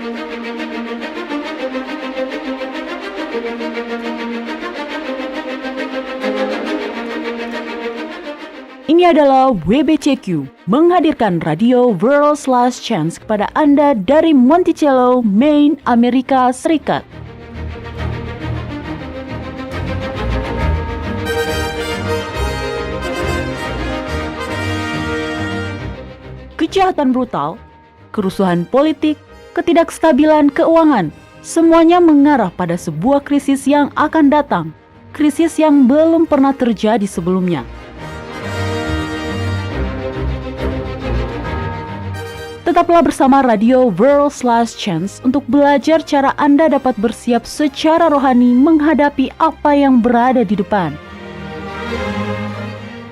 Ini adalah WBCQ, menghadirkan Radio World's Last Chance kepada Anda dari Monticello, Maine, Amerika Serikat. Kejahatan brutal, kerusuhan politik, ketidakstabilan keuangan, semuanya mengarah pada sebuah krisis yang akan datang, krisis yang belum pernah terjadi sebelumnya. Tetaplah bersama Radio World's Last Chance untuk belajar cara Anda dapat bersiap secara rohani menghadapi apa yang berada di depan.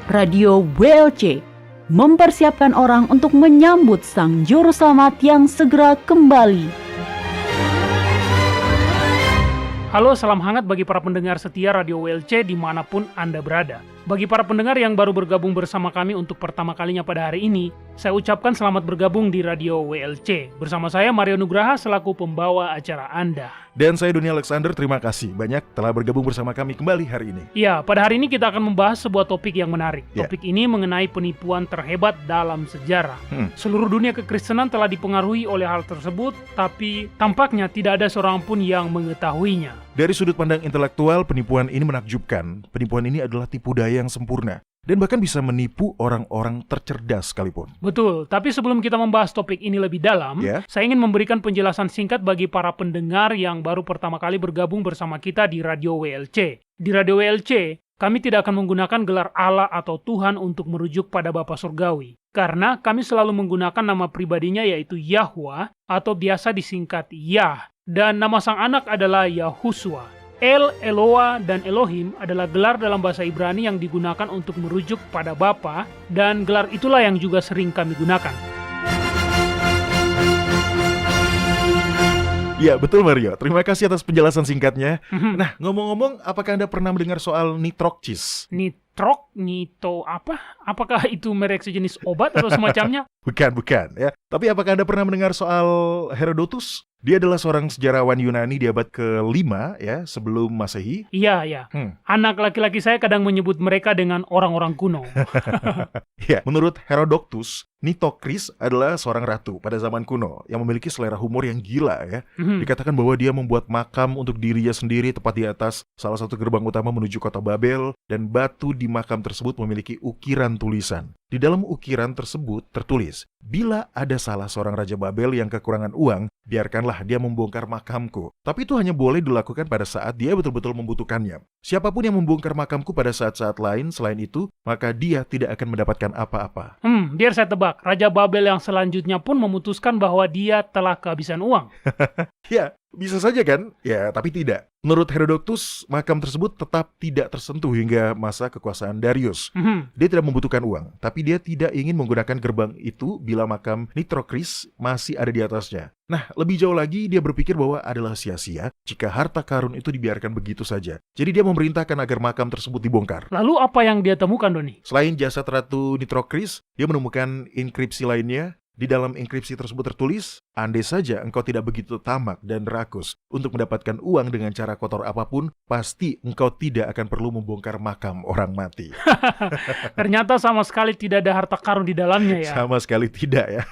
Radio WLC mempersiapkan orang untuk menyambut Sang Juru Selamat yang segera kembali. Halo, salam hangat bagi para pendengar setia Radio WLC dimanapun Anda berada. Bagi para pendengar yang baru bergabung bersama kami untuk pertama kalinya pada hari ini, saya ucapkan selamat bergabung di Radio WLC. Bersama saya Mario Nugraha selaku pembawa acara Anda. Dan saya Doni Alexander, terima kasih banyak telah bergabung bersama kami kembali hari ini. Ya, pada hari ini kita akan membahas sebuah topik yang menarik. Topik ini mengenai penipuan terhebat dalam sejarah. Seluruh dunia kekristenan telah dipengaruhi oleh hal tersebut, tapi tampaknya tidak ada seorang pun yang mengetahuinya. Dari sudut pandang intelektual, penipuan ini menakjubkan. Penipuan ini adalah tipu daya yang sempurna dan bahkan bisa menipu orang-orang tercerdas sekalipun. Betul, tapi sebelum kita membahas topik ini lebih dalam, saya ingin memberikan penjelasan singkat bagi para pendengar yang baru pertama kali bergabung bersama kita di Radio WLC. Di Radio WLC, kami tidak akan menggunakan gelar Allah atau Tuhan untuk merujuk pada Bapa Surgawi. Karena kami selalu menggunakan nama pribadinya yaitu Yahwa atau biasa disingkat Yah. Dan nama sang anak adalah Yahushua. El, Eloah, dan Elohim adalah gelar dalam bahasa Ibrani yang digunakan untuk merujuk pada Bapa, dan gelar itulah yang juga sering kami gunakan. Ya, betul Mario. Terima kasih atas penjelasan singkatnya. Nah, ngomong-ngomong, apakah Anda pernah mendengar soal nitroxis? Nito apa? Apakah itu merek sejenis obat atau semacamnya? Bukan ya. Tapi apakah Anda pernah mendengar soal Herodotus? Dia adalah seorang sejarawan Yunani di abad ke-5 ya, sebelum Masehi. Iya. Anak laki-laki saya kadang menyebut mereka dengan orang-orang kuno. Ya, menurut Herodotus, Nitocris adalah seorang ratu pada zaman kuno yang memiliki selera humor yang gila ya. Dikatakan bahwa dia membuat makam untuk dirinya sendiri tepat di atas salah satu gerbang utama menuju kota Babel, dan batu di makam tersebut memiliki ukiran tulisan. Di dalam ukiran tersebut tertulis, "Bila ada salah seorang raja Babel yang kekurangan uang, biarkanlah dia membongkar makamku. Tapi itu hanya boleh dilakukan pada saat dia betul-betul membutuhkannya. Siapapun yang membongkar makamku pada saat-saat lain selain itu, maka dia tidak akan mendapatkan apa-apa." Biar saya tebak, Raja Babel yang selanjutnya pun memutuskan bahwa dia telah kehabisan uang. Ya, bisa saja kan? Ya, tapi tidak. Menurut Herodotus, makam tersebut tetap tidak tersentuh hingga masa kekuasaan Darius. Dia tidak membutuhkan uang, tapi dia tidak ingin menggunakan gerbang itu bila makam Nitocris masih ada di atasnya. Nah, lebih jauh lagi, dia berpikir bahwa adalah sia-sia jika harta karun itu dibiarkan begitu saja. Jadi dia memerintahkan agar makam tersebut dibongkar. Lalu apa yang dia temukan, Doni? Selain jasad Ratu Nitocris, dia menemukan inskripsi lainnya. Di dalam inskripsi tersebut tertulis, "Andai saja engkau tidak begitu tamak dan rakus untuk mendapatkan uang dengan cara kotor apapun, pasti engkau tidak akan perlu membongkar makam orang mati." Ternyata sama sekali tidak ada harta karun di dalamnya ya. Sama sekali tidak ya.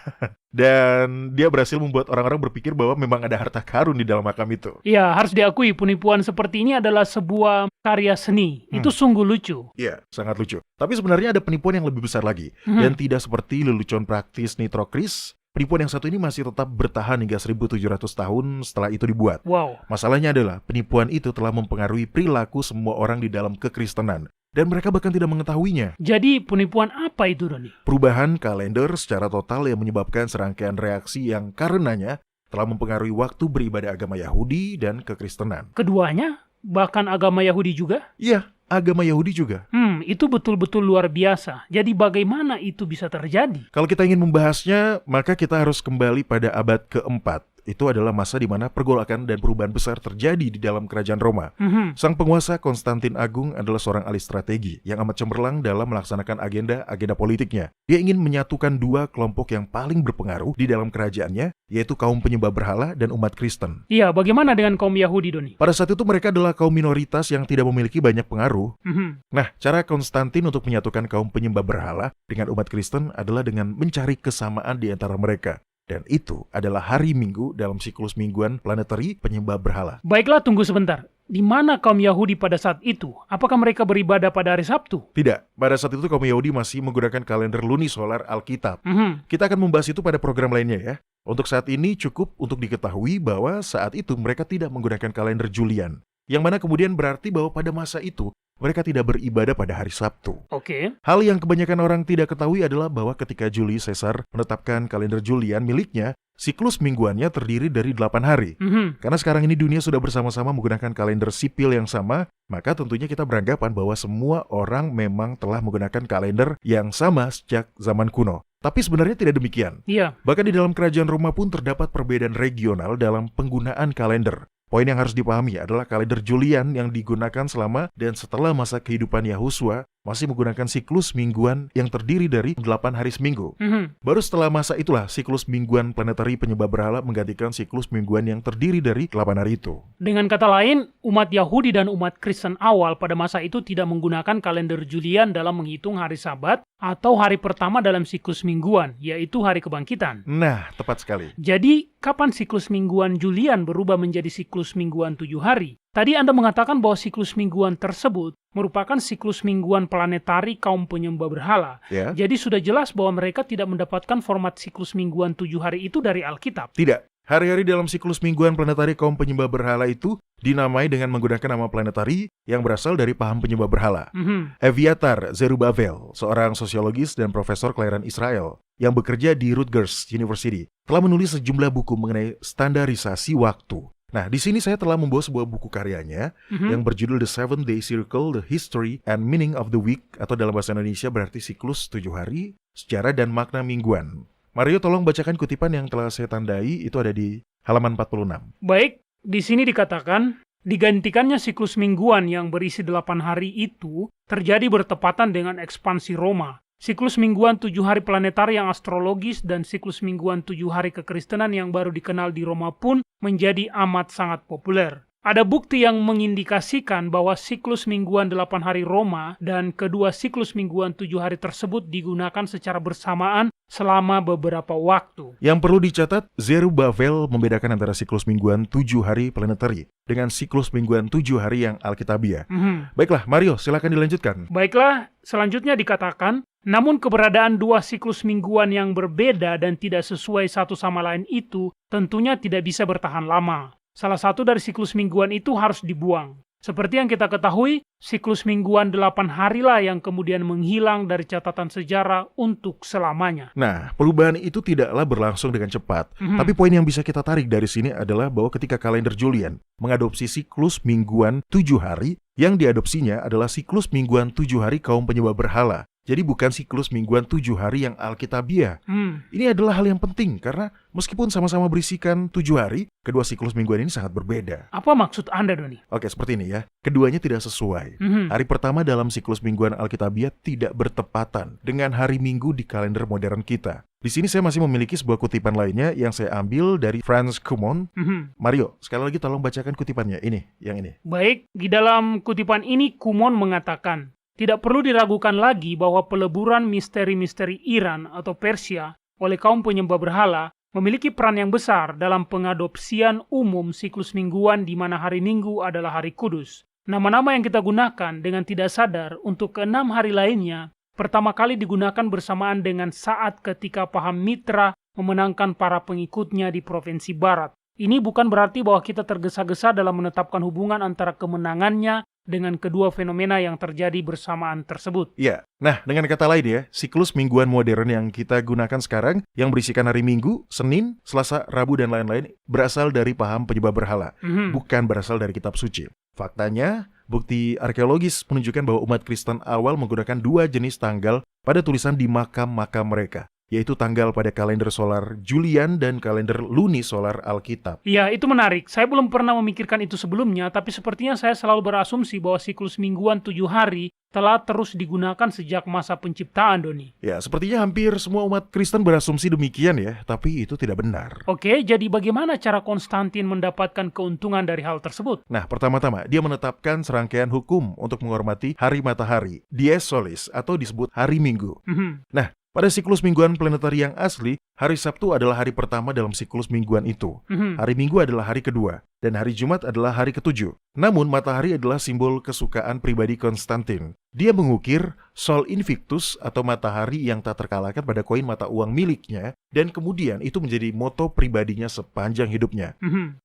Dan dia berhasil membuat orang-orang berpikir bahwa memang ada harta karun di dalam makam itu. Iya, harus diakui penipuan seperti ini adalah sebuah karya seni. Itu sungguh lucu. Iya, sangat lucu. Tapi sebenarnya ada penipuan yang lebih besar lagi. Dan tidak seperti lelucon praktis Nitocris, penipuan yang satu ini masih tetap bertahan hingga 1700 tahun setelah itu dibuat. Wow. Masalahnya adalah penipuan itu telah mempengaruhi perilaku semua orang di dalam kekristenan. Dan mereka bahkan tidak mengetahuinya. Jadi penipuan apa itu, Doni? Perubahan kalender secara total yang menyebabkan serangkaian reaksi yang karenanya telah mempengaruhi waktu beribadah agama Yahudi dan kekristenan. Keduanya? Bahkan agama Yahudi juga? Iya, agama Yahudi juga. Itu betul-betul luar biasa. Jadi bagaimana itu bisa terjadi? Kalau kita ingin membahasnya, maka kita harus kembali pada abad keempat. itu adalah masa di mana pergolakan dan perubahan besar terjadi di dalam kerajaan Roma. Sang penguasa Konstantin Agung adalah seorang ahli strategi yang amat cemerlang dalam melaksanakan agenda politiknya. Dia ingin menyatukan dua kelompok yang paling berpengaruh di dalam kerajaannya, yaitu kaum penyembah berhala dan umat Kristen. Iya, bagaimana dengan kaum Yahudi, Doni? Pada saat itu mereka adalah kaum minoritas yang tidak memiliki banyak pengaruh. Nah, cara Konstantin untuk menyatukan kaum penyembah berhala dengan umat Kristen adalah dengan mencari kesamaan di antara mereka. Dan itu adalah hari Minggu dalam siklus mingguan planetari penyembah berhala. Baiklah, tunggu sebentar. Di mana kaum Yahudi pada saat itu? Apakah mereka beribadah pada hari Sabtu? Tidak, pada saat itu kaum Yahudi masih menggunakan kalender lunisolar Alkitab. Kita akan membahas itu pada program lainnya ya. Untuk saat ini cukup untuk diketahui bahwa saat itu mereka tidak menggunakan kalender Julian. Yang mana kemudian berarti bahwa pada masa itu mereka tidak beribadah pada hari Sabtu. Oke. Hal yang kebanyakan orang tidak ketahui adalah bahwa ketika Julius Caesar menetapkan kalender Julian miliknya, siklus mingguannya terdiri dari 8 hari. Karena sekarang ini dunia sudah bersama-sama menggunakan kalender sipil yang sama, maka tentunya kita beranggapan bahwa semua orang memang telah menggunakan kalender yang sama sejak zaman kuno. Tapi sebenarnya tidak demikian. Iya. Bahkan di dalam kerajaan Roma pun terdapat perbedaan regional dalam penggunaan kalender. Poin yang harus dipahami adalah kalender Julian yang digunakan selama dan setelah masa kehidupan Yahusua masih menggunakan siklus mingguan yang terdiri dari 8 hari seminggu. Baru setelah masa itulah siklus mingguan planetari penyembah berhala menggantikan siklus mingguan yang terdiri dari 8 hari itu. Dengan kata lain, umat Yahudi dan umat Kristen awal pada masa itu tidak menggunakan kalender Julian dalam menghitung hari Sabat atau hari pertama dalam siklus mingguan, yaitu hari kebangkitan. Nah, tepat sekali. Jadi, kapan siklus mingguan Julian berubah menjadi siklus mingguan 7 hari? Tadi Anda mengatakan bahwa siklus mingguan tersebut merupakan siklus mingguan planetari kaum penyembah berhala. Ya. Jadi sudah jelas bahwa mereka tidak mendapatkan format siklus mingguan 7 hari itu dari Alkitab. Tidak. Hari-hari dalam siklus mingguan planetari kaum penyembah berhala itu dinamai dengan menggunakan nama planetari yang berasal dari paham penyembah berhala. Eviatar Zerubbabel, seorang sosiologis dan profesor kelahiran Israel yang bekerja di Rutgers University, telah menulis sejumlah buku mengenai standarisasi waktu. Nah, di sini saya telah membawa sebuah buku karyanya yang berjudul The 7-Day Circle, The History and Meaning of the Week, atau dalam bahasa Indonesia berarti siklus 7 hari, sejarah dan makna mingguan. Mario, tolong bacakan kutipan yang telah saya tandai, itu ada di halaman 46. Baik, di sini dikatakan, digantikannya siklus mingguan yang berisi 8 hari itu terjadi bertepatan dengan ekspansi Roma. Siklus mingguan 7 hari planetari yang astrologis dan siklus mingguan 7 hari kekristenan yang baru dikenal di Roma pun menjadi amat sangat populer. Ada bukti yang mengindikasikan bahwa siklus mingguan 8 hari Roma dan kedua siklus mingguan 7 hari tersebut digunakan secara bersamaan selama beberapa waktu. Yang perlu dicatat, Zerubbabel membedakan antara siklus mingguan 7 hari planetari dengan siklus mingguan 7 hari yang Alkitabiah. Baiklah, Mario, silakan dilanjutkan. Baiklah, selanjutnya dikatakan, namun keberadaan dua siklus mingguan yang berbeda dan tidak sesuai satu sama lain itu tentunya tidak bisa bertahan lama. Salah satu dari siklus mingguan itu harus dibuang. Seperti yang kita ketahui, siklus mingguan 8 harilah yang kemudian menghilang dari catatan sejarah untuk selamanya. Nah, perubahan itu tidaklah berlangsung dengan cepat. Tapi poin yang bisa kita tarik dari sini adalah bahwa ketika kalender Julian mengadopsi siklus mingguan 7 hari, yang diadopsinya adalah siklus mingguan 7 hari kaum penyembah berhala. Jadi bukan siklus mingguan 7 hari yang Alkitabiah. Ini adalah hal yang penting karena meskipun sama-sama berisikan 7 hari, kedua siklus mingguan ini sangat berbeda. Apa maksud Anda, Doni? Oke, seperti ini ya. Keduanya tidak sesuai. Hari pertama dalam siklus mingguan Alkitabiah tidak bertepatan dengan hari Minggu di kalender modern kita. Di sini saya masih memiliki sebuah kutipan lainnya yang saya ambil dari Franz Kumon. Mario, sekali lagi tolong bacakan kutipannya. Yang ini. Baik, di dalam kutipan ini Kumon mengatakan, tidak perlu diragukan lagi bahwa peleburan misteri-misteri Iran atau Persia oleh kaum penyembah berhala memiliki peran yang besar dalam pengadopsian umum siklus mingguan di mana hari Minggu adalah hari kudus. Nama-nama yang kita gunakan dengan tidak sadar untuk ke-6 hari lainnya pertama kali digunakan bersamaan dengan saat ketika paham Mitra memenangkan para pengikutnya di provinsi Barat. Ini bukan berarti bahwa kita tergesa-gesa dalam menetapkan hubungan antara kemenangannya dengan kedua fenomena yang terjadi bersamaan tersebut. Ya, nah dengan kata lain ya, siklus mingguan modern yang kita gunakan sekarang, yang berisikan hari Minggu, Senin, Selasa, Rabu, dan lain-lain, berasal dari paham penyembah berhala, bukan berasal dari kitab suci. Faktanya, bukti arkeologis menunjukkan bahwa umat Kristen awal menggunakan dua jenis tanggal pada tulisan di makam-makam mereka. yaitu tanggal pada kalender solar Julian dan kalender lunisolar Alkitab. Iya, itu menarik. Saya belum pernah memikirkan itu sebelumnya, tapi sepertinya saya selalu berasumsi bahwa siklus mingguan 7 hari telah terus digunakan sejak masa penciptaan, Doni. Ya, sepertinya hampir semua umat Kristen berasumsi demikian ya, tapi itu tidak benar. Oke, jadi bagaimana cara Konstantin mendapatkan keuntungan dari hal tersebut? Nah, pertama-tama, dia menetapkan serangkaian hukum untuk menghormati hari matahari, dies solis, atau disebut hari Minggu. Nah, pada siklus mingguan planetari yang asli, hari Sabtu adalah hari pertama dalam siklus mingguan itu. Hari Minggu adalah hari kedua, dan hari Jumat adalah hari ketujuh. Namun, matahari adalah simbol kesukaan pribadi Konstantin. Dia mengukir Sol Invictus atau matahari yang tak terkalahkan pada koin mata uang miliknya, dan kemudian itu menjadi moto pribadinya sepanjang hidupnya.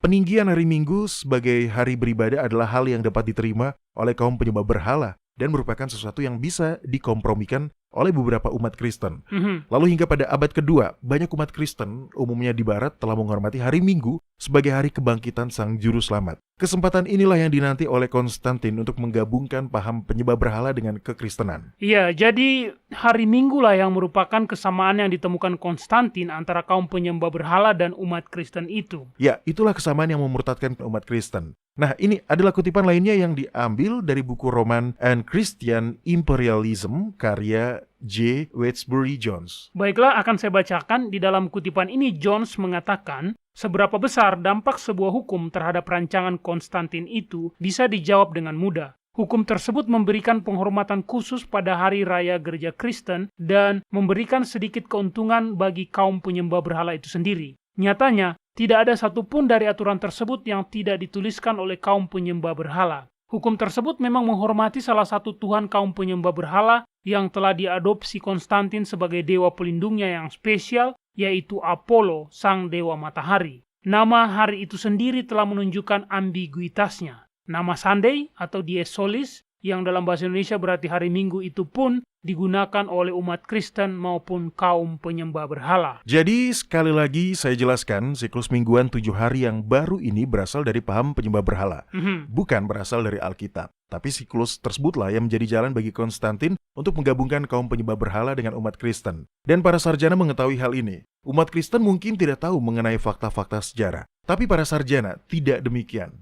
Peninggian hari Minggu sebagai hari beribadah adalah hal yang dapat diterima oleh kaum penyembah berhala, dan merupakan sesuatu yang bisa dikompromikan oleh beberapa umat Kristen. Lalu hingga pada abad kedua, banyak umat Kristen, umumnya di Barat, telah menghormati hari Minggu sebagai hari kebangkitan Sang Juru Selamat. Kesempatan inilah yang dinanti oleh Konstantin untuk menggabungkan paham penyembah berhala dengan kekristenan. Iya, jadi hari Minggu lah yang merupakan kesamaan yang ditemukan Konstantin antara kaum penyembah berhala dan umat Kristen itu. Ya, itulah kesamaan yang memurtadkan umat Kristen. Nah, ini adalah kutipan lainnya yang diambil dari buku Roman and Christian Imperialism karya J. Wedgbury Jones. Baiklah, akan saya bacakan. Di dalam kutipan ini, Jones mengatakan, seberapa besar dampak sebuah hukum terhadap rancangan Konstantin itu bisa dijawab dengan mudah. Hukum tersebut memberikan penghormatan khusus pada hari raya gereja Kristen dan memberikan sedikit keuntungan bagi kaum penyembah berhala itu sendiri. Nyatanya, tidak ada satupun dari aturan tersebut yang tidak dituliskan oleh kaum penyembah berhala. Hukum tersebut memang menghormati salah satu tuhan kaum penyembah berhala yang telah diadopsi Konstantin sebagai dewa pelindungnya yang spesial, yaitu Apollo, sang dewa matahari. Nama hari itu sendiri telah menunjukkan ambiguitasnya. Nama Sunday atau dies solis, yang dalam bahasa Indonesia berarti hari Minggu, itu pun digunakan oleh umat Kristen maupun kaum penyembah berhala. Jadi sekali lagi saya jelaskan, siklus mingguan 7 hari yang baru ini berasal dari paham penyembah berhala, bukan berasal dari Alkitab. Tapi siklus tersebutlah yang menjadi jalan bagi Konstantin untuk menggabungkan kaum penyembah berhala dengan umat Kristen. Dan para sarjana mengetahui hal ini. Umat Kristen mungkin tidak tahu mengenai fakta-fakta sejarah, tapi para sarjana tidak demikian.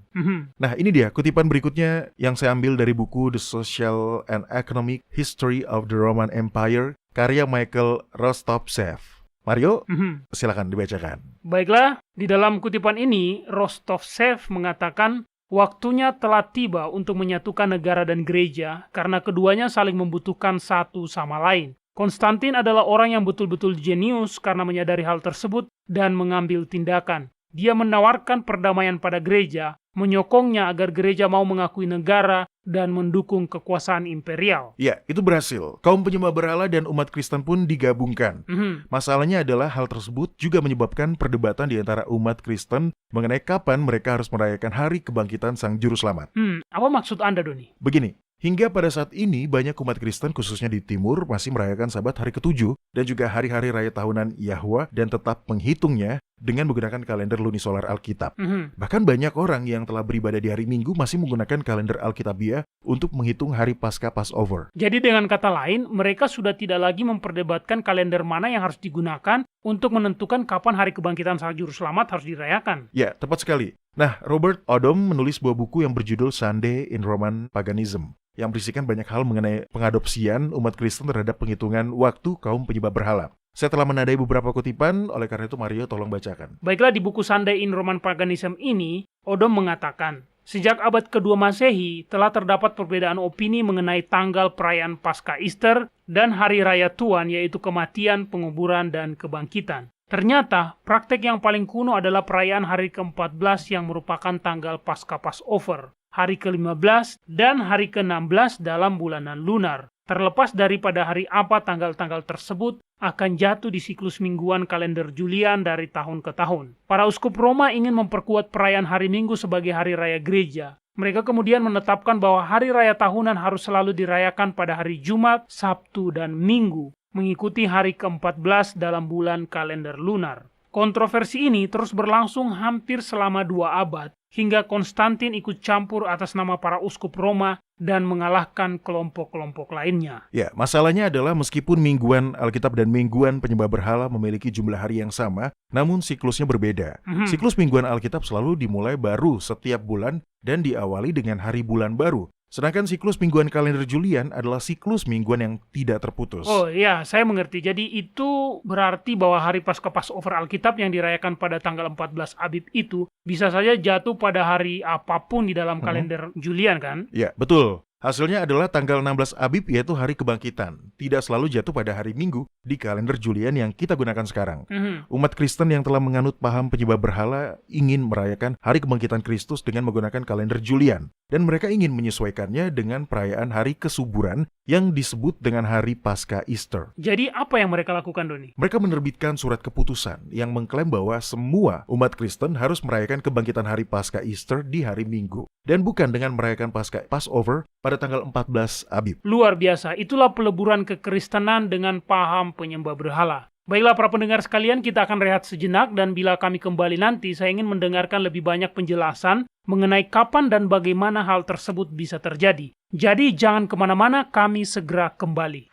Nah, ini dia kutipan berikutnya yang saya ambil dari buku The Social and Economic History of the Roman Empire karya Michael Rostovtsev. Mario, silakan dibacakan. Baiklah, di dalam kutipan ini Rostovtsev mengatakan, waktunya telah tiba untuk menyatukan negara dan gereja karena keduanya saling membutuhkan satu sama lain. Konstantin adalah orang yang betul-betul jenius karena menyadari hal tersebut dan mengambil tindakan. Dia menawarkan perdamaian pada gereja, menyokongnya agar gereja mau mengakui negara dan mendukung kekuasaan imperial. Ya, itu berhasil. Kaum penyembah berhala dan umat Kristen pun digabungkan. Masalahnya adalah hal tersebut juga menyebabkan perdebatan di antara umat Kristen mengenai kapan mereka harus merayakan hari kebangkitan Sang Juru Selamat. Apa maksud Anda, Doni? Begini, hingga pada saat ini banyak umat Kristen khususnya di timur masih merayakan Sabat hari ke-7 dan juga hari-hari raya tahunan Yahwa dan tetap menghitungnya dengan menggunakan kalender lunisolar Alkitab. Bahkan banyak orang yang telah beribadah di hari Minggu masih menggunakan kalender Alkitabiah untuk menghitung hari Paskah Passover. Jadi dengan kata lain, mereka sudah tidak lagi memperdebatkan kalender mana yang harus digunakan untuk menentukan kapan hari kebangkitan Sang Juru Selamat harus dirayakan. Ya, tepat sekali. Nah, Robert Odom menulis sebuah buku yang berjudul Sunday in Roman Paganism, yang berisikan banyak hal mengenai pengadopsian umat Kristen terhadap penghitungan waktu kaum penyembah berhala. Saya telah menandai beberapa kutipan, oleh karena itu Mario tolong bacakan. Baiklah, di buku Sunday in Roman Paganism ini, Odom mengatakan, sejak abad kedua Masehi telah terdapat perbedaan opini mengenai tanggal perayaan Paskah Easter dan hari raya Tuhan, yaitu kematian, penguburan, dan kebangkitan. Ternyata, praktek yang paling kuno adalah perayaan hari ke-14 yang merupakan tanggal Paskah Passover, hari ke-15 dan hari ke-16 dalam bulanan lunar. Terlepas daripada hari apa tanggal-tanggal tersebut akan jatuh di siklus mingguan kalender Julian dari tahun ke tahun. Para uskup Roma ingin memperkuat perayaan hari Minggu sebagai hari raya gereja. Mereka kemudian menetapkan bahwa hari raya tahunan harus selalu dirayakan pada hari Jumat, Sabtu, dan Minggu, mengikuti hari ke-14 dalam bulan kalender lunar. Kontroversi ini terus berlangsung hampir selama 2 abad, hingga Konstantin ikut campur atas nama para uskup Roma dan mengalahkan kelompok-kelompok lainnya. Ya, masalahnya adalah meskipun mingguan Alkitab dan mingguan penyembah berhala memiliki jumlah hari yang sama, namun siklusnya berbeda. Siklus mingguan Alkitab selalu dimulai baru setiap bulan dan diawali dengan hari bulan baru. Sedangkan siklus mingguan kalender Julian adalah siklus mingguan yang tidak terputus. Oh iya, saya mengerti. Jadi itu berarti bahwa hari Paskah Passover Alkitab yang dirayakan pada tanggal 14 Abib itu bisa saja jatuh pada hari apapun di dalam kalender Julian, kan? Ya, betul. Hasilnya adalah tanggal 16 Abib, yaitu hari kebangkitan. Tidak selalu jatuh pada hari Minggu di kalender Julian yang kita gunakan sekarang. Umat Kristen yang telah menganut paham penyembah berhala ingin merayakan hari kebangkitan Kristus dengan menggunakan kalender Julian. Dan mereka ingin menyesuaikannya dengan perayaan hari kesuburan yang disebut dengan hari Paskah Easter. Jadi apa yang mereka lakukan, Doni? Mereka menerbitkan surat keputusan yang mengklaim bahwa semua umat Kristen harus merayakan kebangkitan hari Paskah Easter di hari Minggu. Dan bukan dengan merayakan Paskah Passover pada tanggal 14 Abib. Luar biasa, itulah peleburan kekristenan dengan paham penyembah berhala. Baiklah para pendengar sekalian, kita akan rehat sejenak dan bila kami kembali nanti, saya ingin mendengarkan lebih banyak penjelasan mengenai kapan dan bagaimana hal tersebut bisa terjadi. Jadi jangan kemana-mana, kami segera kembali.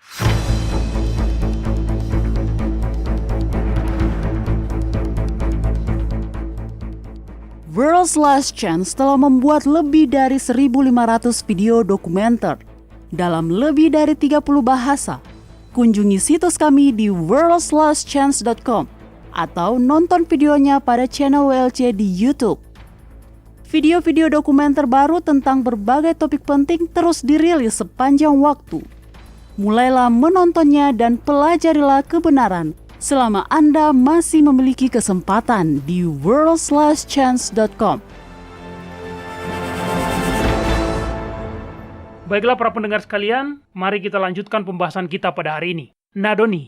World's Last Chance telah membuat lebih dari 1.500 video dokumenter dalam lebih dari 30 bahasa. Kunjungi situs kami di worldslastchance.com atau nonton videonya pada channel WLC di YouTube. Video-video dokumenter baru tentang berbagai topik penting terus dirilis sepanjang waktu. Mulailah menontonnya dan pelajarilah kebenaran selama Anda masih memiliki kesempatan di worldslastchance.com. Baiklah para pendengar sekalian, mari kita lanjutkan pembahasan kita pada hari ini. Nah Doni,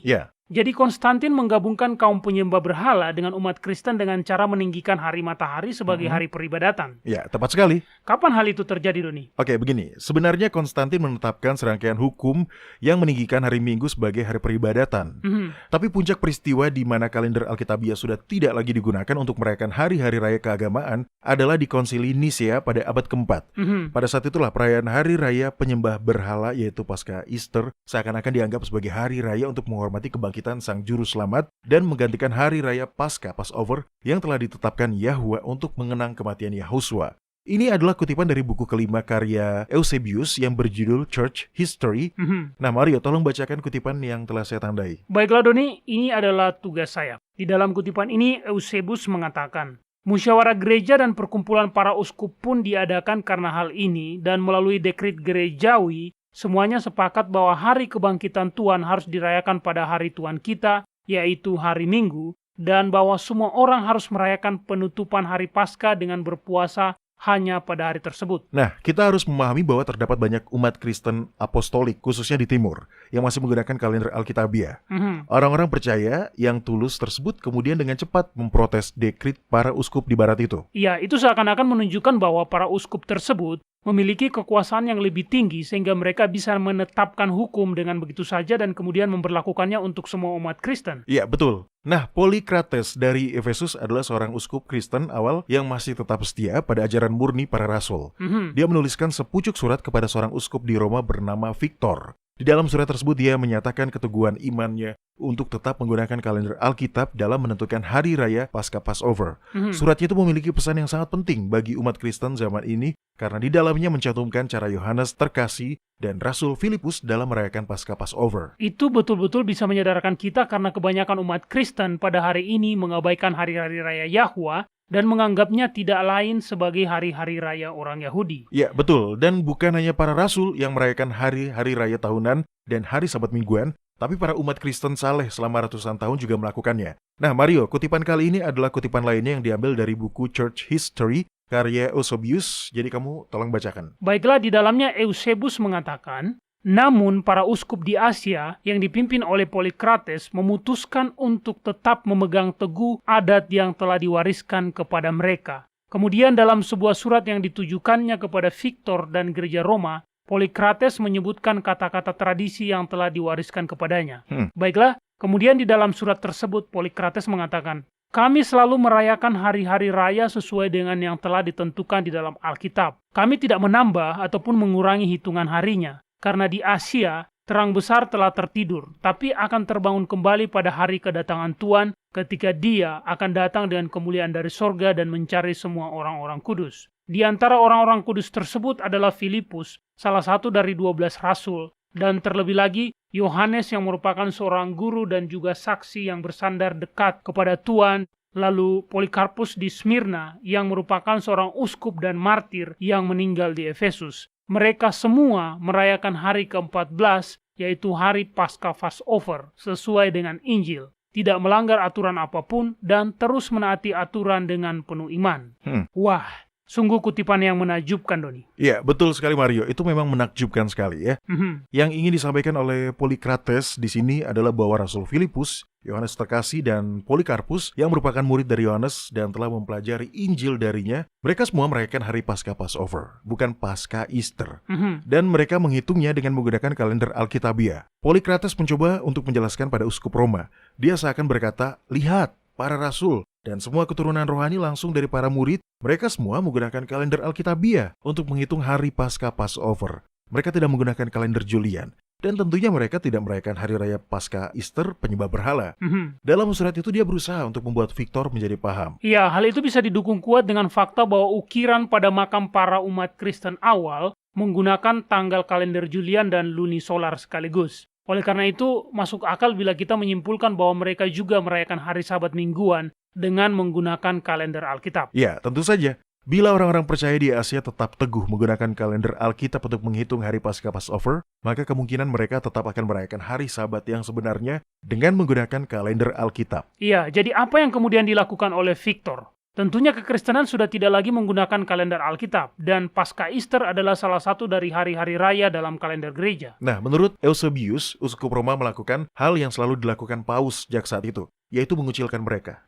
jadi Konstantin menggabungkan kaum penyembah berhala dengan umat Kristen dengan cara meninggikan hari matahari sebagai hari peribadatan. Ya, tepat sekali. Kapan hal itu terjadi, Doni? Oke, begini. Sebenarnya Konstantin menetapkan serangkaian hukum yang meninggikan hari Minggu sebagai hari peribadatan. Tapi puncak peristiwa di mana kalender Alkitabiah sudah tidak lagi digunakan untuk merayakan hari-hari raya keagamaan adalah di Konsili Nisea pada abad keempat. Pada saat itulah perayaan hari raya penyembah berhala yaitu Paskah Easter seakan-akan dianggap sebagai hari raya untuk menghormati kebangkitan Sang Juru Selamat dan menggantikan hari raya Paskah Passover yang telah ditetapkan Yahwa untuk mengenang kematian Yahuswa. Ini adalah kutipan dari buku kelima karya Eusebius yang berjudul Church History. Nah Mario, tolong bacakan kutipan yang telah saya tandai. Baiklah Doni, ini adalah tugas saya. Di dalam kutipan ini Eusebius mengatakan, musyawarah gereja dan perkumpulan para uskup pun diadakan karena hal ini dan melalui dekret gerejawi, semuanya sepakat bahwa hari kebangkitan Tuhan harus dirayakan pada hari Tuhan kita, yaitu hari Minggu, dan bahwa semua orang harus merayakan penutupan hari Paskah dengan berpuasa hanya pada hari tersebut. Nah, kita harus memahami bahwa terdapat banyak umat Kristen apostolik, khususnya di timur, yang masih menggunakan kalender Alkitabiah. Orang-orang percaya yang tulus tersebut kemudian dengan cepat memprotes dekret para uskup di barat itu. Iya, itu seakan-akan menunjukkan bahwa para uskup tersebut memiliki kekuasaan yang lebih tinggi sehingga mereka bisa menetapkan hukum dengan begitu saja dan kemudian memberlakukannya untuk semua umat Kristen. Iya, betul. Nah, Polykrates dari Efesus adalah seorang uskup Kristen awal yang masih tetap setia pada ajaran murni para rasul. Dia menuliskan sepucuk surat kepada seorang uskup di Roma bernama Victor. Di dalam surat tersebut dia menyatakan keteguhan imannya untuk tetap menggunakan kalender Alkitab dalam menentukan hari raya Paskah Passover. Suratnya itu memiliki pesan yang sangat penting bagi umat Kristen zaman ini karena di dalamnya mencantumkan cara Yohanes terkasih dan Rasul Filipus dalam merayakan Paskah Passover. Itu betul-betul bisa menyadarkan kita karena kebanyakan umat Kristen pada hari ini mengabaikan hari-hari raya Yahwa dan menganggapnya tidak lain sebagai hari-hari raya orang Yahudi. Ya, betul. Dan bukan hanya para rasul yang merayakan hari-hari raya tahunan dan hari Sabat mingguan, tapi para umat Kristen saleh selama ratusan tahun juga melakukannya. Nah, Mario, kutipan kali ini adalah kutipan lainnya yang diambil dari buku Church History karya Eusebius. Jadi kamu tolong bacakan. Baiklah, di dalamnya Eusebius mengatakan, namun para uskup di Asia yang dipimpin oleh Polykrates memutuskan untuk tetap memegang teguh adat yang telah diwariskan kepada mereka. Kemudian dalam sebuah surat yang ditujukannya kepada Victor dan gereja Roma, Polykrates menyebutkan kata-kata tradisi yang telah diwariskan kepadanya. Baiklah, kemudian di dalam surat tersebut Polykrates mengatakan, Kami selalu merayakan hari-hari raya sesuai dengan yang telah ditentukan di dalam Alkitab. Kami tidak menambah ataupun mengurangi hitungan harinya. Karena di Asia, terang besar telah tertidur, tapi akan terbangun kembali pada hari kedatangan Tuhan ketika Dia akan datang dengan kemuliaan dari sorga dan mencari semua orang-orang kudus. Di antara orang-orang kudus tersebut adalah Filipus, salah satu dari 12 rasul, dan terlebih lagi Yohanes yang merupakan seorang guru dan juga saksi yang bersandar dekat kepada Tuhan, lalu Polikarpus di Smyrna yang merupakan seorang uskup dan martir yang meninggal di Efesus. Mereka semua merayakan hari ke-14, yaitu hari Paskah Passover, sesuai dengan Injil. Tidak melanggar aturan apapun dan terus menaati aturan dengan penuh iman. Wah, sungguh kutipan yang menakjubkan, Doni. Iya, betul sekali Mario. Itu memang menakjubkan sekali ya. Yang ingin disampaikan oleh Polikrates di sini adalah bahwa Rasul Filipus, Yohanes Terkasih, dan Polikarpus yang merupakan murid dari Yohanes dan telah mempelajari Injil darinya, mereka semua merayakan hari Paskah Passover, bukan Paskah Easter. Dan mereka menghitungnya dengan menggunakan kalender Alkitabiah. Polikrates mencoba untuk menjelaskan pada uskup Roma. Dia seakan berkata, lihat, para rasul dan semua keturunan rohani langsung dari para murid, mereka semua menggunakan kalender Alkitabiah untuk menghitung hari Paskah Passover. Mereka tidak menggunakan kalender Julian. Dan tentunya mereka tidak merayakan hari raya Paskah Easter penyembah berhala. Dalam surat itu dia berusaha untuk membuat Victor menjadi paham. Ya, hal itu bisa didukung kuat dengan fakta bahwa ukiran pada makam para umat Kristen awal menggunakan tanggal kalender Julian dan lunisolar sekaligus. Oleh karena itu, masuk akal bila kita menyimpulkan bahwa mereka juga merayakan hari Sabat mingguan dengan menggunakan kalender Alkitab. Ya, tentu saja. Bila orang-orang percaya di Asia tetap teguh menggunakan kalender Alkitab untuk menghitung hari Paskah Passover, maka kemungkinan mereka tetap akan merayakan hari Sabat yang sebenarnya dengan menggunakan kalender Alkitab. Iya, jadi apa yang kemudian dilakukan oleh Victor? Tentunya kekristenan sudah tidak lagi menggunakan kalender Alkitab, dan Paskah Easter adalah salah satu dari hari-hari raya dalam kalender gereja. Nah, menurut Eusebius, uskup Roma melakukan hal yang selalu dilakukan Paus sejak saat itu, yaitu mengucilkan mereka.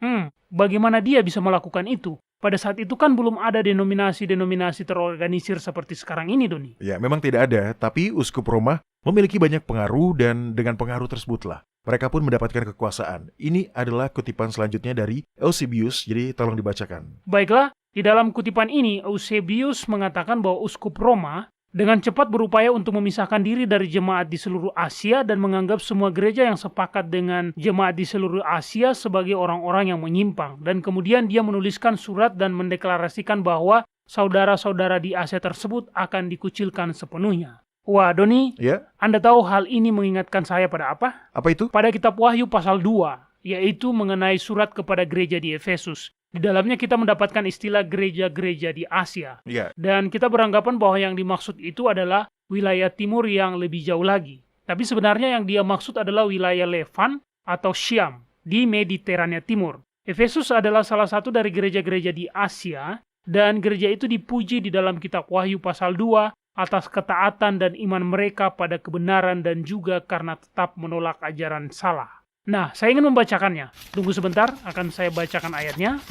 Bagaimana dia bisa melakukan itu? Pada saat itu kan belum ada denominasi-denominasi terorganisir seperti sekarang ini, Doni. Ya, memang tidak ada, tapi uskup Roma memiliki banyak pengaruh dan dengan pengaruh tersebutlah mereka pun mendapatkan kekuasaan. Ini adalah kutipan selanjutnya dari Eusebius, jadi tolong dibacakan. Baiklah, di dalam kutipan ini Eusebius mengatakan bahwa uskup Roma dengan cepat berupaya untuk memisahkan diri dari jemaat di seluruh Asia dan menganggap semua gereja yang sepakat dengan jemaat di seluruh Asia sebagai orang-orang yang menyimpang. Dan kemudian dia menuliskan surat dan mendeklarasikan bahwa saudara-saudara di Asia tersebut akan dikucilkan sepenuhnya. Wah, Doni, Anda tahu hal ini mengingatkan saya pada apa? Apa itu? Pada kitab Wahyu pasal 2, yaitu mengenai surat kepada gereja di Efesus. Di dalamnya kita mendapatkan istilah gereja-gereja di Asia. Dan kita beranggapan bahwa yang dimaksud itu adalah wilayah timur yang lebih jauh lagi. Tapi sebenarnya yang dia maksud adalah wilayah Levan atau Syam di Mediterania Timur. Efesus adalah salah satu dari gereja-gereja di Asia, dan gereja itu dipuji di dalam kitab Wahyu pasal 2 atas ketaatan dan iman mereka pada kebenaran dan juga karena tetap menolak ajaran salah. Nah, saya ingin membacakannya. Tunggu sebentar, akan saya bacakan ayatnya.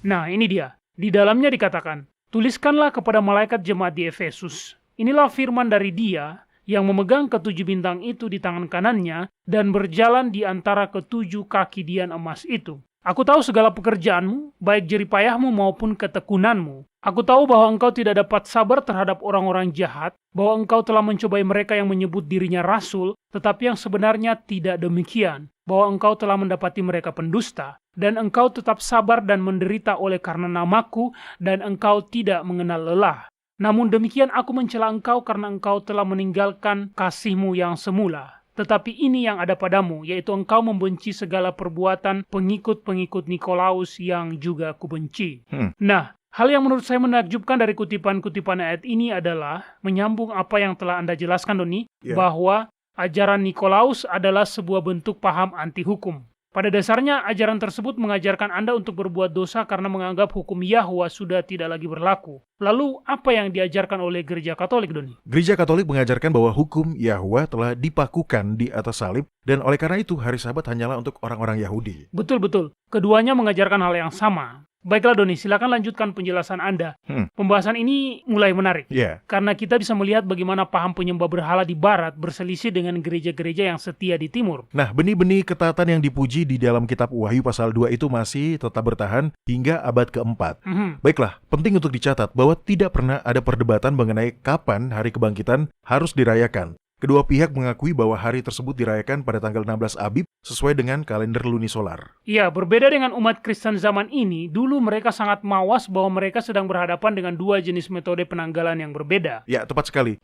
Nah, ini dia. Di dalamnya dikatakan, tuliskanlah kepada malaikat jemaat di Efesus. Inilah firman dari Dia yang memegang ketujuh bintang itu di tangan kanannya dan berjalan di antara ketujuh kaki dian emas itu. Aku tahu segala pekerjaanmu, baik jeripayahmu maupun ketekunanmu. Aku tahu bahwa engkau tidak dapat sabar terhadap orang-orang jahat, bahwa engkau telah mencobai mereka yang menyebut dirinya rasul, tetapi yang sebenarnya tidak demikian, bahwa engkau telah mendapati mereka pendusta, dan engkau tetap sabar dan menderita oleh karena namaku, dan engkau tidak mengenal lelah. Namun demikian aku mencela engkau karena engkau telah meninggalkan kasihmu yang semula. Tetapi ini yang ada padamu, yaitu engkau membenci segala perbuatan pengikut-pengikut Nikolaus yang juga kubenci. Nah, hal yang menurut saya menakjubkan dari kutipan-kutipan ayat ini adalah menyambung apa yang telah Anda jelaskan, Doni, bahwa ajaran Nikolaus adalah sebuah bentuk paham anti-hukum. Pada dasarnya, ajaran tersebut mengajarkan Anda untuk berbuat dosa karena menganggap hukum Yahwa sudah tidak lagi berlaku. Lalu, apa yang diajarkan oleh Gereja Katolik, Doni? Gereja Katolik mengajarkan bahwa hukum Yahwa telah dipakukan di atas salib, dan oleh karena itu hari Sabat hanyalah untuk orang-orang Yahudi. Betul-betul. Keduanya mengajarkan hal yang sama. Baiklah Doni, silakan lanjutkan penjelasan Anda. Pembahasan ini mulai menarik. Karena kita bisa melihat bagaimana paham penyembah berhala di barat berselisih dengan gereja-gereja yang setia di timur. Nah, benih-benih ketaatan yang dipuji di dalam kitab Wahyu pasal 2 itu masih tetap bertahan hingga abad keempat. Baiklah, penting untuk dicatat bahwa tidak pernah ada perdebatan mengenai kapan hari kebangkitan harus dirayakan. Kedua pihak mengakui bahwa hari tersebut dirayakan pada tanggal 16 Abib sesuai dengan kalender lunisolar. Iya, berbeda dengan umat Kristen zaman ini, dulu mereka sangat mawas bahwa mereka sedang berhadapan dengan dua jenis metode penanggalan yang berbeda. Ya, tepat sekali.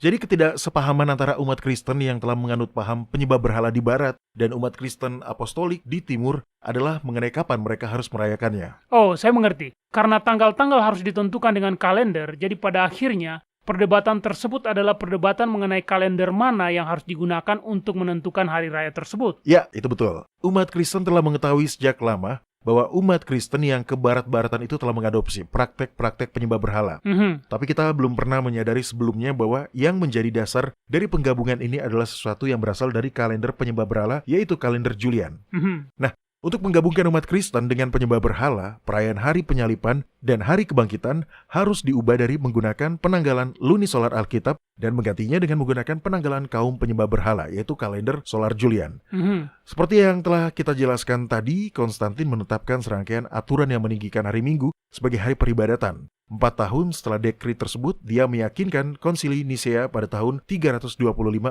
Jadi ketidaksepahaman antara umat Kristen yang telah menganut paham penyembah berhala di barat dan umat Kristen apostolik di timur adalah mengenai kapan mereka harus merayakannya. Oh, saya mengerti. Karena tanggal-tanggal harus ditentukan dengan kalender, jadi pada akhirnya perdebatan tersebut adalah perdebatan mengenai kalender mana yang harus digunakan untuk menentukan hari raya tersebut. Ya, itu betul. Umat Kristen telah mengetahui sejak lama bahwa umat Kristen yang ke barat-baratan itu telah mengadopsi praktek-praktek penyembah berhala. Tapi kita belum pernah menyadari sebelumnya bahwa yang menjadi dasar dari penggabungan ini adalah sesuatu yang berasal dari kalender penyembah berhala, yaitu kalender Julian. Nah, untuk menggabungkan umat Kristen dengan penyembah berhala, perayaan hari penyalipan dan hari kebangkitan harus diubah dari menggunakan penanggalan lunisolar Alkitab dan menggantinya dengan menggunakan penanggalan kaum penyembah berhala, yaitu kalender solar Julian. Seperti yang telah kita jelaskan tadi, Konstantin menetapkan serangkaian aturan yang meninggikan hari Minggu sebagai hari peribadatan. 4 tahun setelah dekrit tersebut, dia meyakinkan konsili Nisea pada tahun 325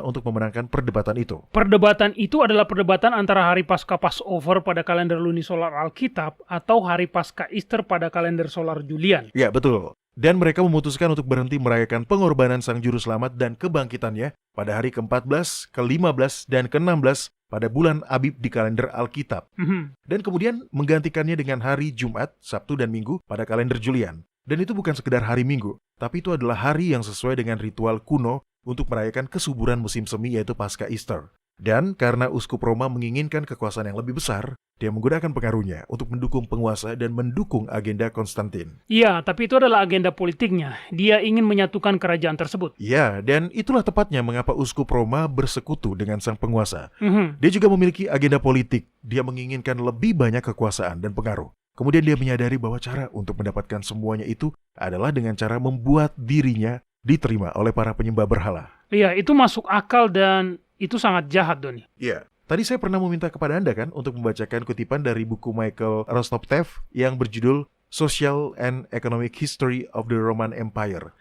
untuk memenangkan perdebatan itu. Perdebatan itu adalah perdebatan antara hari Paskah Passover pada kalender lunisolar Alkitab atau hari Paskah Easter pada kalender solar Julian. Ya, betul. Dan mereka memutuskan untuk berhenti merayakan pengorbanan Sang Juru Selamat dan kebangkitannya pada hari ke-14, ke-15, dan ke-16 pada bulan Abib di kalender Alkitab. Dan kemudian menggantikannya dengan hari Jumat, Sabtu, dan Minggu pada kalender Julian. Dan itu bukan sekedar hari Minggu, tapi itu adalah hari yang sesuai dengan ritual kuno untuk merayakan kesuburan musim semi, yaitu Paskah Easter. Dan karena uskup Roma menginginkan kekuasaan yang lebih besar, dia menggunakan pengaruhnya untuk mendukung penguasa dan mendukung agenda Konstantin. Iya, tapi itu adalah agenda politiknya. Dia ingin menyatukan kerajaan tersebut. Ya, dan itulah tepatnya mengapa uskup Roma bersekutu dengan sang penguasa. Dia juga memiliki agenda politik. Dia menginginkan lebih banyak kekuasaan dan pengaruh. Kemudian dia menyadari bahwa cara untuk mendapatkan semuanya itu adalah dengan cara membuat dirinya diterima oleh para penyembah berhala. Iya, itu masuk akal dan itu sangat jahat, Doni. Iya. Tadi saya pernah meminta kepada Anda kan untuk membacakan kutipan dari buku Michael Rostoptev yang berjudul Social and Economic History of the Roman Empire.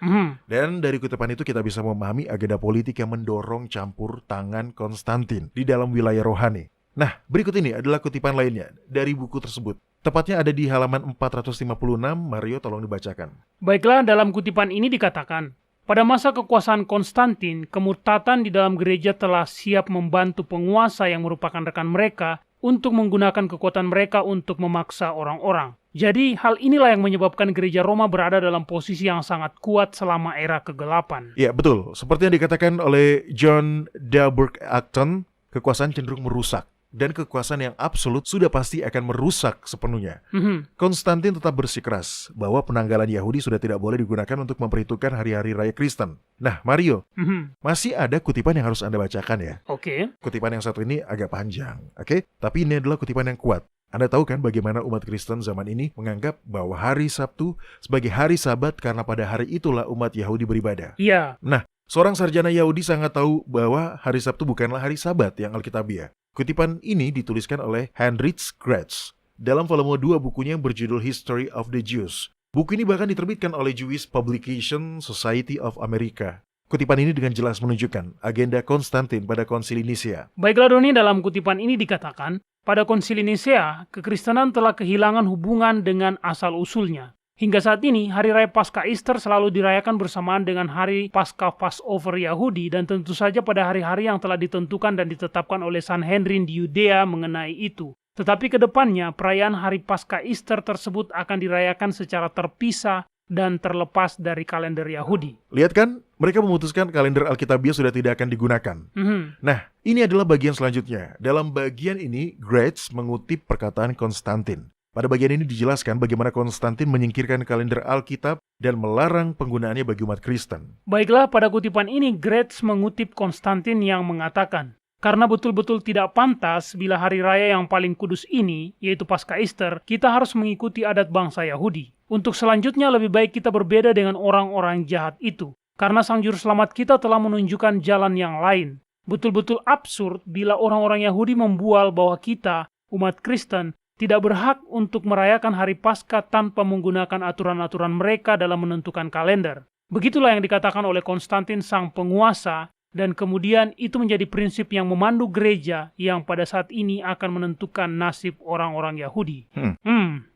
Dan dari kutipan itu kita bisa memahami agenda politik yang mendorong campur tangan Konstantin di dalam wilayah rohani. Nah, berikut ini adalah kutipan lainnya dari buku tersebut. Tepatnya ada di halaman 456, Mario tolong dibacakan. Baiklah, dalam kutipan ini dikatakan, pada masa kekuasaan Konstantin, kemurtatan di dalam gereja telah siap membantu penguasa yang merupakan rekan mereka untuk menggunakan kekuatan mereka untuk memaksa orang-orang. Jadi, hal inilah yang menyebabkan gereja Roma berada dalam posisi yang sangat kuat selama era kegelapan. Ya, betul. Seperti yang dikatakan oleh John Dalberg Acton, kekuasaan cenderung merusak. Dan kekuasaan yang absolut sudah pasti akan merusak sepenuhnya. Konstantin tetap bersikeras bahwa penanggalan Yahudi sudah tidak boleh digunakan untuk memperhitungkan hari-hari raya Kristen. Nah, Mario, masih ada kutipan yang harus Anda bacakan ya. Oke. Kutipan yang satu ini agak panjang, oke? Tapi ini adalah kutipan yang kuat. Anda tahu kan bagaimana umat Kristen zaman ini menganggap bahwa hari Sabtu sebagai hari Sabat karena pada hari itulah umat Yahudi beribadah. Iya. Nah, seorang sarjana Yahudi sangat tahu bahwa hari Sabtu bukanlah hari Sabat yang alkitabiah. Kutipan ini dituliskan oleh Heinrich Gratz dalam volume 2 bukunya yang berjudul History of the Jews. Buku ini bahkan diterbitkan oleh Jewish Publication Society of America. Kutipan ini dengan jelas menunjukkan agenda Konstantin pada konsili Nisea. Baiklah Doni, dalam kutipan ini dikatakan, pada konsili Nisea, kekristenan telah kehilangan hubungan dengan asal-usulnya. Hingga saat ini, hari raya Paskah Easter selalu dirayakan bersamaan dengan hari Paskah Passover Yahudi dan tentu saja pada hari-hari yang telah ditentukan dan ditetapkan oleh Sanhedrin di Yudea mengenai itu. Tetapi ke depannya, perayaan hari Paskah Easter tersebut akan dirayakan secara terpisah dan terlepas dari kalender Yahudi. Lihat kan, mereka memutuskan kalender Alkitabiah sudah tidak akan digunakan. Nah, ini adalah bagian selanjutnya. Dalam bagian ini, Gratz mengutip perkataan Konstantin. Pada bagian ini dijelaskan bagaimana Konstantin menyingkirkan kalender Alkitab dan melarang penggunaannya bagi umat Kristen. Baiklah, pada kutipan ini Gratz mengutip Konstantin yang mengatakan, Karena betul-betul tidak pantas bila hari raya yang paling kudus ini, yaitu Paskah Easter, kita harus mengikuti adat bangsa Yahudi. Untuk selanjutnya lebih baik kita berbeda dengan orang-orang jahat itu. Karena Sang Juru Selamat kita telah menunjukkan jalan yang lain. Betul-betul absurd bila orang-orang Yahudi membual bahwa kita, umat Kristen, tidak berhak untuk merayakan hari Paskah tanpa menggunakan aturan-aturan mereka dalam menentukan kalender. Begitulah yang dikatakan oleh Konstantin sang penguasa, dan kemudian itu menjadi prinsip yang memandu gereja yang pada saat ini akan menentukan nasib orang-orang Yahudi.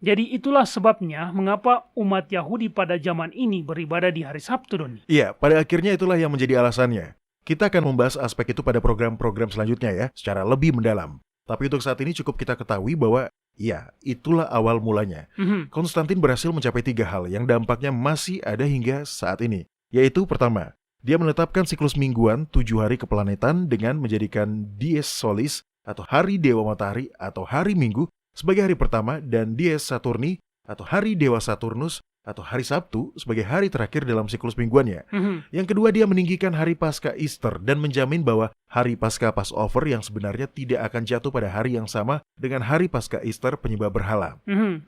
Jadi itulah sebabnya mengapa umat Yahudi pada zaman ini beribadah di hari Sabtu, Doni. Iya, pada akhirnya itulah yang menjadi alasannya. Kita akan membahas aspek itu pada program-program selanjutnya ya, secara lebih mendalam. Tapi untuk saat ini cukup kita ketahui bahwa ya, itulah awal mulanya. Konstantin berhasil mencapai 3 hal yang dampaknya masih ada hingga saat ini. Yaitu pertama, dia menetapkan siklus mingguan 7 hari keplanetan dengan menjadikan Dies Solis atau hari Dewa Matahari atau hari Minggu sebagai hari pertama dan Dies Saturni atau hari Dewa Saturnus atau hari Sabtu sebagai hari terakhir dalam siklus mingguannya. Yang kedua, dia meninggikan hari Paskah Easter dan menjamin bahwa hari Paskah Passover yang sebenarnya tidak akan jatuh pada hari yang sama dengan hari Paskah Easter penyembah berhala.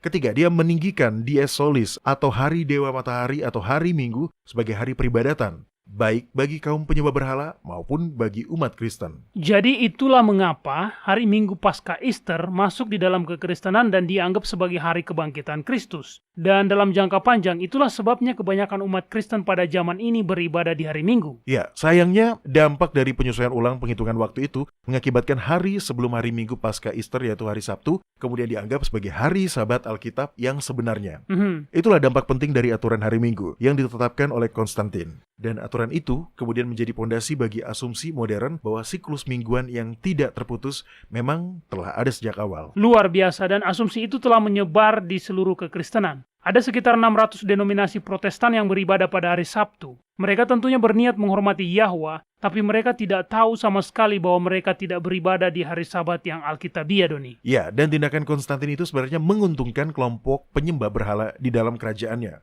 Ketiga, dia meninggikan Dies Solis atau hari Dewa Matahari atau hari Minggu sebagai hari peribadatan, baik bagi kaum penyembah berhala maupun bagi umat Kristen. Jadi itulah mengapa hari Minggu Paskah Easter masuk di dalam kekristenan dan dianggap sebagai hari kebangkitan Kristus. Dan dalam jangka panjang itulah sebabnya kebanyakan umat Kristen pada zaman ini beribadah di hari Minggu. Ya, sayangnya dampak dari penyesuaian ulang penghitungan waktu itu mengakibatkan hari sebelum hari Minggu Paskah Easter yaitu hari Sabtu kemudian dianggap sebagai hari Sabat Alkitab yang sebenarnya. Itulah dampak penting dari aturan hari Minggu yang ditetapkan oleh Konstantin. Dan aturan itu kemudian menjadi pondasi bagi asumsi modern bahwa siklus mingguan yang tidak terputus memang telah ada sejak awal. Luar biasa, dan asumsi itu telah menyebar di seluruh kekristenan. Ada sekitar 600 denominasi Protestan yang beribadah pada hari Sabtu. Mereka tentunya berniat menghormati Yahwa, tapi mereka tidak tahu sama sekali bahwa mereka tidak beribadah di hari Sabat yang Alkitabiah, Doni. Ya, dan tindakan Konstantin itu sebenarnya menguntungkan kelompok penyembah berhala di dalam kerajaannya.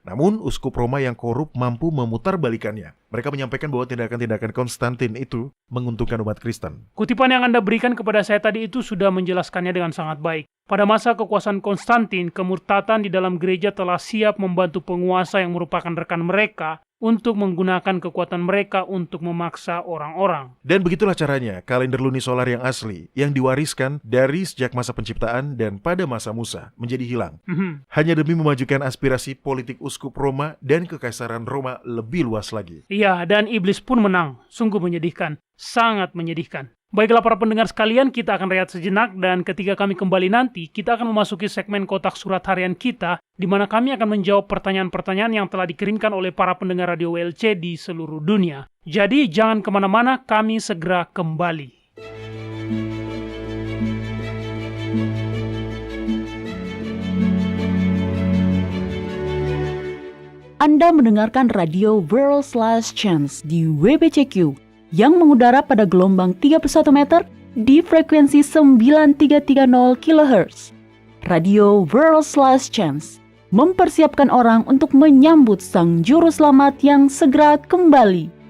Namun, uskup Roma yang korup mampu memutarbalikannya. Mereka menyampaikan bahwa tindakan-tindakan Konstantin itu menguntungkan umat Kristen. Kutipan yang Anda berikan kepada saya tadi itu sudah menjelaskannya dengan sangat baik. Pada masa kekuasaan Konstantin, kemurtatan di dalam gereja telah siap membantu penguasa yang merupakan rekan mereka untuk menggunakan kekuatan mereka untuk memaksa orang-orang. Dan begitulah caranya kalender lunisolar yang asli, yang diwariskan dari sejak masa penciptaan dan pada masa Musa, menjadi hilang. Hanya demi memajukan aspirasi politik uskup Roma dan kekaisaran Roma lebih luas lagi. Iya, dan iblis pun menang. Sungguh menyedihkan, sangat menyedihkan. Baiklah para pendengar sekalian, kita akan rehat sejenak dan ketika kami kembali nanti, kita akan memasuki segmen kotak surat harian kita, di mana kami akan menjawab pertanyaan-pertanyaan yang telah dikirimkan oleh para pendengar Radio WLC di seluruh dunia. Jadi jangan kemana-mana, kami segera kembali. Anda mendengarkan Radio World's Last Chance di WBCQ yang mengudara pada gelombang 31 meter di frekuensi 9330 kHz. Radio World's Last Chance mempersiapkan orang untuk menyambut Sang Juru Selamat yang segera kembali.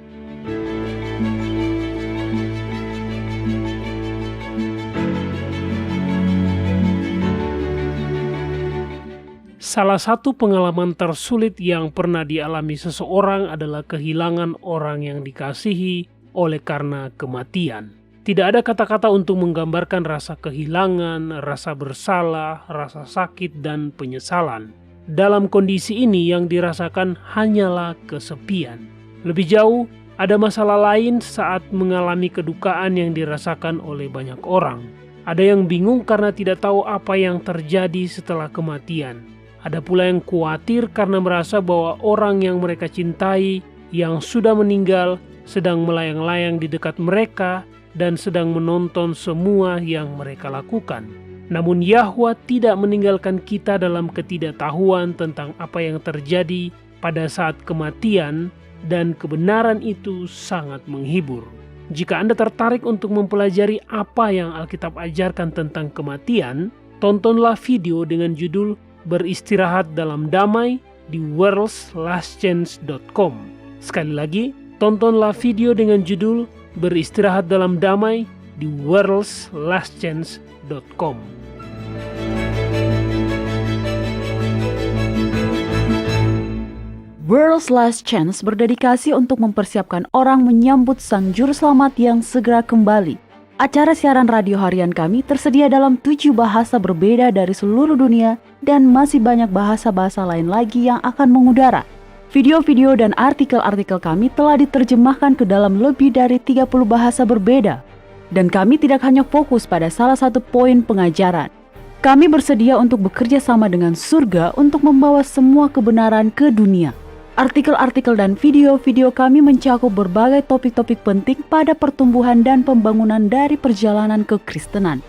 Salah satu pengalaman tersulit yang pernah dialami seseorang adalah kehilangan orang yang dikasihi oleh karena kematian. Tidak ada kata-kata untuk menggambarkan rasa kehilangan, rasa bersalah, rasa sakit, dan penyesalan. Dalam kondisi ini yang dirasakan hanyalah kesepian. Lebih jauh, ada masalah lain saat mengalami kedukaan yang dirasakan oleh banyak orang. Ada yang bingung karena tidak tahu apa yang terjadi setelah kematian. Ada pula yang khawatir karena merasa bahwa orang yang mereka cintai, yang sudah meninggal, sedang melayang-layang di dekat mereka dan sedang menonton semua yang mereka lakukan. Namun Yahwa tidak meninggalkan kita dalam ketidaktahuan tentang apa yang terjadi pada saat kematian, dan kebenaran itu sangat menghibur. Jika Anda tertarik untuk mempelajari apa yang Alkitab ajarkan tentang kematian, tontonlah video dengan judul Beristirahat dalam Damai di worldslastchance.com. Sekali lagi, tontonlah video dengan judul beristirahat dalam damai di worldslastchance.com. World's Last Chance berdedikasi untuk mempersiapkan orang menyambut Sang Juru Selamat yang segera kembali. Acara siaran radio harian kami tersedia dalam 7 bahasa berbeda dari seluruh dunia dan masih banyak bahasa-bahasa lain lagi yang akan mengudara. Video-video dan artikel-artikel kami telah diterjemahkan ke dalam lebih dari 30 bahasa berbeda. Dan kami tidak hanya fokus pada salah satu poin pengajaran. Kami bersedia untuk bekerja sama dengan surga untuk membawa semua kebenaran ke dunia. Artikel-artikel dan video-video kami mencakup berbagai topik-topik penting pada pertumbuhan dan pembangunan dari perjalanan kekristenan.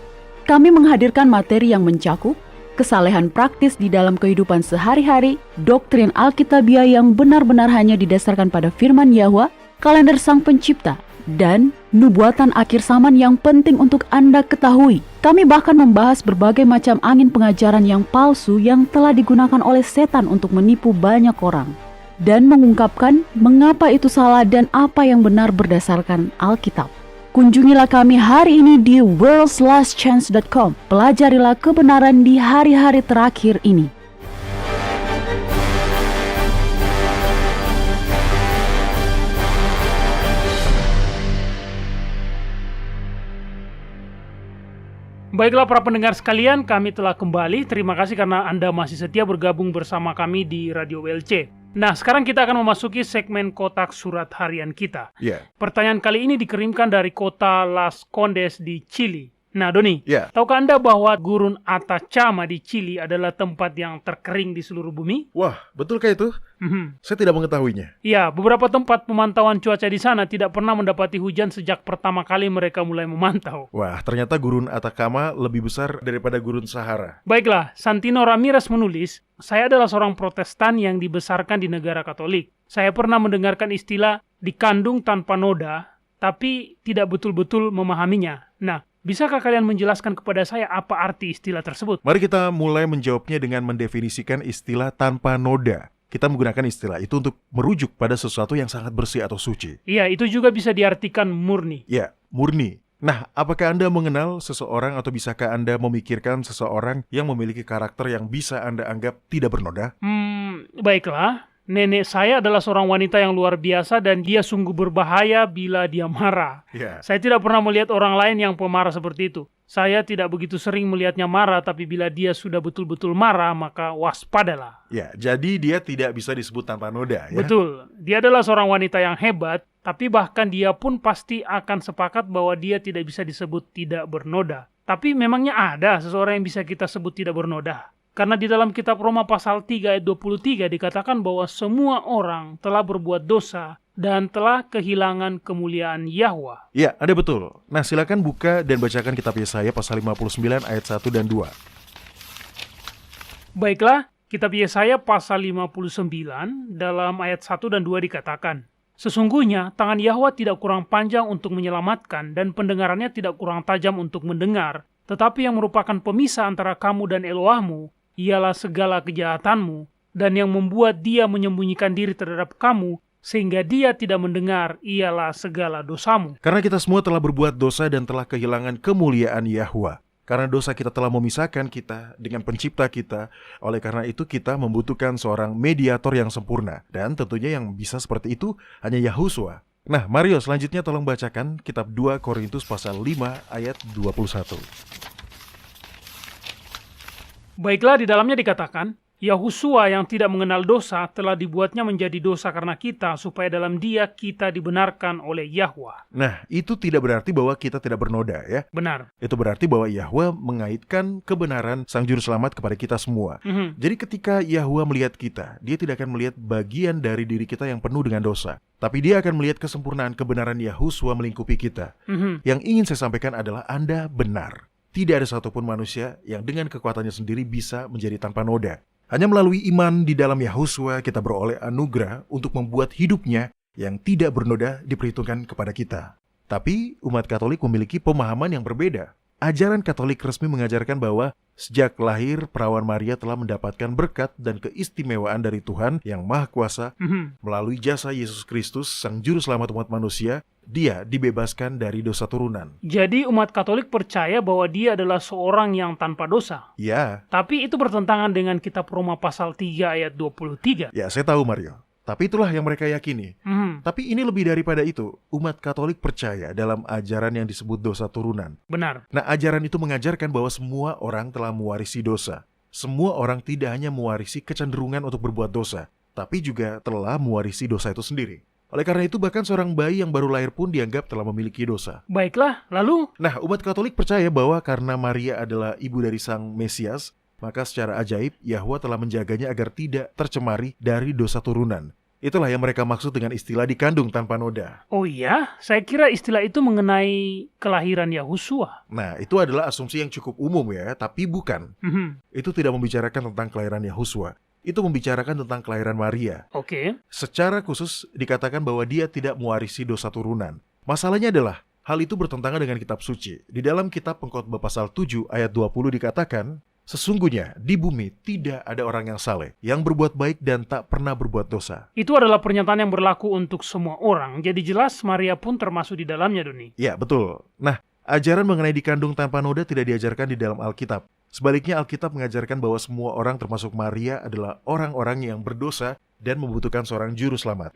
Kami menghadirkan materi yang mencakup kesalehan praktis di dalam kehidupan sehari-hari, doktrin Alkitabiah yang benar-benar hanya didasarkan pada firman Yahwa, kalender Sang Pencipta, dan nubuatan akhir zaman yang penting untuk Anda ketahui. Kami bahkan membahas berbagai macam angin pengajaran yang palsu yang telah digunakan oleh setan untuk menipu banyak orang, dan mengungkapkan mengapa itu salah dan apa yang benar berdasarkan Alkitab. Kunjungilah kami hari ini di worldslastchance.com. Pelajarilah kebenaran di hari-hari terakhir ini. Baiklah para pendengar sekalian, kami telah kembali. Terima kasih karena Anda masih setia bergabung bersama kami di Radio WLC. Nah, sekarang kita akan memasuki segmen kotak surat harian kita. Pertanyaan kali ini dikirimkan dari kota Las Condes di Chili. Nah, Doni, tahukah Anda bahwa Gurun Atacama di Chili adalah tempat yang terkering di seluruh bumi? Wah, betulkah itu? Saya tidak mengetahuinya. Ya, beberapa tempat pemantauan cuaca di sana tidak pernah mendapati hujan sejak pertama kali mereka mulai memantau. Wah, ternyata Gurun Atacama lebih besar daripada Gurun Sahara. Baiklah, Santino Ramirez menulis, saya adalah seorang Protestan yang dibesarkan di negara Katolik. Saya pernah mendengarkan istilah dikandung tanpa noda, tapi tidak betul-betul memahaminya. Nah, bisakah kalian menjelaskan kepada saya apa arti istilah tersebut? Mari kita mulai menjawabnya dengan mendefinisikan istilah tanpa noda. Kita menggunakan istilah itu untuk merujuk pada sesuatu yang sangat bersih atau suci. Iya, itu juga bisa diartikan murni. Ya, murni. Nah, apakah Anda mengenal seseorang atau bisakah Anda memikirkan seseorang yang memiliki karakter yang bisa Anda anggap tidak bernoda? Baiklah. Nenek saya adalah seorang wanita yang luar biasa dan dia sungguh berbahaya bila dia marah. Saya tidak pernah melihat orang lain yang pemarah seperti itu. Saya tidak begitu sering melihatnya marah, tapi bila dia sudah betul-betul marah, maka waspadalah. Ya, jadi dia tidak bisa disebut tanpa noda, ya? Betul. Dia adalah seorang wanita yang hebat, tapi bahkan dia pun pasti akan sepakat bahwa dia tidak bisa disebut tidak bernoda. Tapi memangnya ada seseorang yang bisa kita sebut tidak bernoda? Karena di dalam kitab Roma pasal 3 ayat 23 dikatakan bahwa semua orang telah berbuat dosa dan telah kehilangan kemuliaan Yahwa. Ya, Anda betul. Nah, silakan buka dan bacakan kitab Yesaya pasal 59 ayat 1 dan 2. Baiklah, kitab Yesaya pasal 59 dalam ayat 1 dan 2 dikatakan, sesungguhnya tangan Yahwa tidak kurang panjang untuk menyelamatkan dan pendengarannya tidak kurang tajam untuk mendengar, tetapi yang merupakan pemisah antara kamu dan Elohmu ialah segala kejahatanmu, dan yang membuat dia menyembunyikan diri terhadap kamu, sehingga dia tidak mendengar ialah segala dosamu. Karena kita semua telah berbuat dosa dan telah kehilangan kemuliaan Yahwa. Karena dosa kita telah memisahkan kita dengan pencipta kita, oleh karena itu kita membutuhkan seorang mediator yang sempurna. Dan tentunya yang bisa seperti itu hanya Yahusua. Nah, Mario, selanjutnya tolong bacakan kitab 2 Korintus pasal 5 ayat 21. Baiklah, di dalamnya dikatakan, Yahusua yang tidak mengenal dosa telah dibuatnya menjadi dosa karena kita, supaya dalam dia kita dibenarkan oleh Yahwa. Nah, itu tidak berarti bahwa kita tidak bernoda, ya? Benar. Itu berarti bahwa Yahwa mengaitkan kebenaran Sang Juru Selamat kepada kita semua. Jadi ketika Yahwa melihat kita, dia tidak akan melihat bagian dari diri kita yang penuh dengan dosa. Tapi dia akan melihat kesempurnaan kebenaran Yahusua melingkupi kita. Yang ingin saya sampaikan adalah Anda benar. Tidak ada satupun manusia yang dengan kekuatannya sendiri bisa menjadi tanpa noda. Hanya melalui iman di dalam Yahusua kita beroleh anugerah untuk membuat hidupnya yang tidak bernoda diperhitungkan kepada kita. Tapi umat Katolik memiliki pemahaman yang berbeda. ajaran Katolik resmi mengajarkan bahwa sejak lahir perawan Maria telah mendapatkan berkat dan keistimewaan dari Tuhan yang Maha Kuasa. Melalui jasa Yesus Kristus, Sang Juru Selamat umat manusia, dia dibebaskan dari dosa turunan. Jadi umat Katolik percaya bahwa dia adalah seorang yang tanpa dosa. Ya. Tapi itu bertentangan dengan kitab Roma pasal 3 ayat 23. Ya, saya tahu Mario. Tapi itulah yang mereka yakini. Tapi ini lebih daripada itu. Umat Katolik percaya dalam ajaran yang disebut dosa turunan. Benar. Nah, ajaran itu mengajarkan bahwa semua orang telah mewarisi dosa. Semua orang tidak hanya mewarisi kecenderungan untuk berbuat dosa, tapi juga telah mewarisi dosa itu sendiri. Oleh karena itu, bahkan seorang bayi yang baru lahir pun dianggap telah memiliki dosa. Baiklah, lalu? Nah, umat Katolik percaya bahwa karena Maria adalah ibu dari Sang Mesias, maka secara ajaib Yahwa telah menjaganya agar tidak tercemari dari dosa turunan. Itulah yang mereka maksud dengan istilah dikandung tanpa noda. Oh iya? Saya kira istilah itu mengenai kelahiran Yahusua. Nah, itu adalah asumsi yang cukup umum ya, tapi bukan. Itu tidak membicarakan tentang kelahiran Yahusua. Itu membicarakan tentang kelahiran Maria. Oke. Secara khusus dikatakan bahwa dia tidak mewarisi dosa turunan. Masalahnya adalah, hal itu bertentangan dengan kitab suci. Di dalam kitab Pengkhotbah pasal 7 ayat 20 dikatakan, sesungguhnya di bumi tidak ada orang yang saleh, yang berbuat baik dan tak pernah berbuat dosa. Itu adalah pernyataan yang berlaku untuk semua orang. Jadi jelas Maria pun termasuk di dalamnya, Doni. Ya, betul. Nah, ajaran mengenai dikandung tanpa noda tidak diajarkan di dalam Alkitab. Sebaliknya, Alkitab mengajarkan bahwa semua orang termasuk Maria adalah orang-orang yang berdosa dan membutuhkan seorang juru selamat.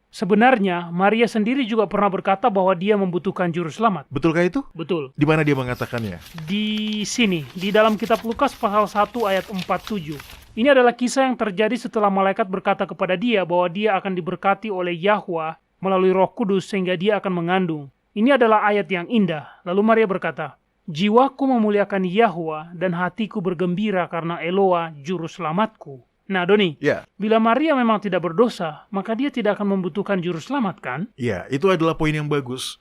Sebenarnya, Maria sendiri juga pernah berkata bahwa dia membutuhkan juru selamat. Betulkah itu? Betul. Di mana dia mengatakannya? Di sini, di dalam kitab Lukas pasal 1 ayat 47. Ini adalah kisah yang terjadi setelah malaikat berkata kepada dia bahwa dia akan diberkati oleh Yahwa melalui Roh Kudus sehingga dia akan mengandung. Ini adalah ayat yang indah. Lalu Maria berkata, "Jiwaku memuliakan Yahwa dan hatiku bergembira karena Eloa juru selamatku." Nah, Doni, bila Maria memang tidak berdosa, maka dia tidak akan membutuhkan juru selamat, kan? Ya, itu adalah poin yang bagus.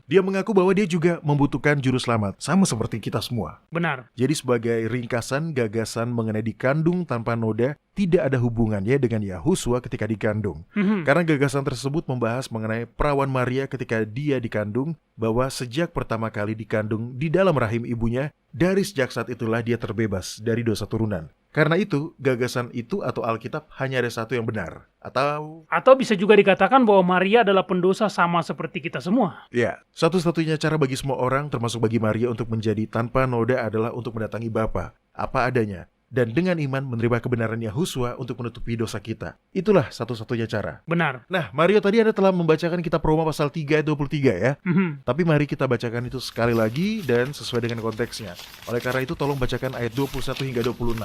Dia mengaku bahwa dia juga membutuhkan juru selamat, sama seperti kita semua. Benar. Jadi sebagai ringkasan, gagasan mengenai dikandung tanpa noda tidak ada hubungannya dengan Yahusua ketika dikandung. Karena gagasan tersebut membahas mengenai perawan Maria ketika dia dikandung, bahwa sejak pertama kali dikandung di dalam rahim ibunya, dari sejak saat itulah dia terbebas dari dosa turunan. Karena itu, gagasan itu atau Alkitab hanya ada satu yang benar. Atau bisa juga dikatakan bahwa Maria adalah pendosa sama seperti kita semua. Ya, satu-satunya cara bagi semua orang, termasuk bagi Maria untuk menjadi tanpa noda adalah untuk mendatangi Bapa, apa adanya. Dan dengan iman menerima kebenaran Yahusua untuk menutupi dosa kita. Itulah satu-satunya cara. Benar. Nah, Mario, tadi Anda telah membacakan kitab Roma pasal 3 ayat 23 ya. Tapi mari kita bacakan itu sekali lagi dan sesuai dengan konteksnya. Oleh karena itu, tolong bacakan ayat 21 hingga 26.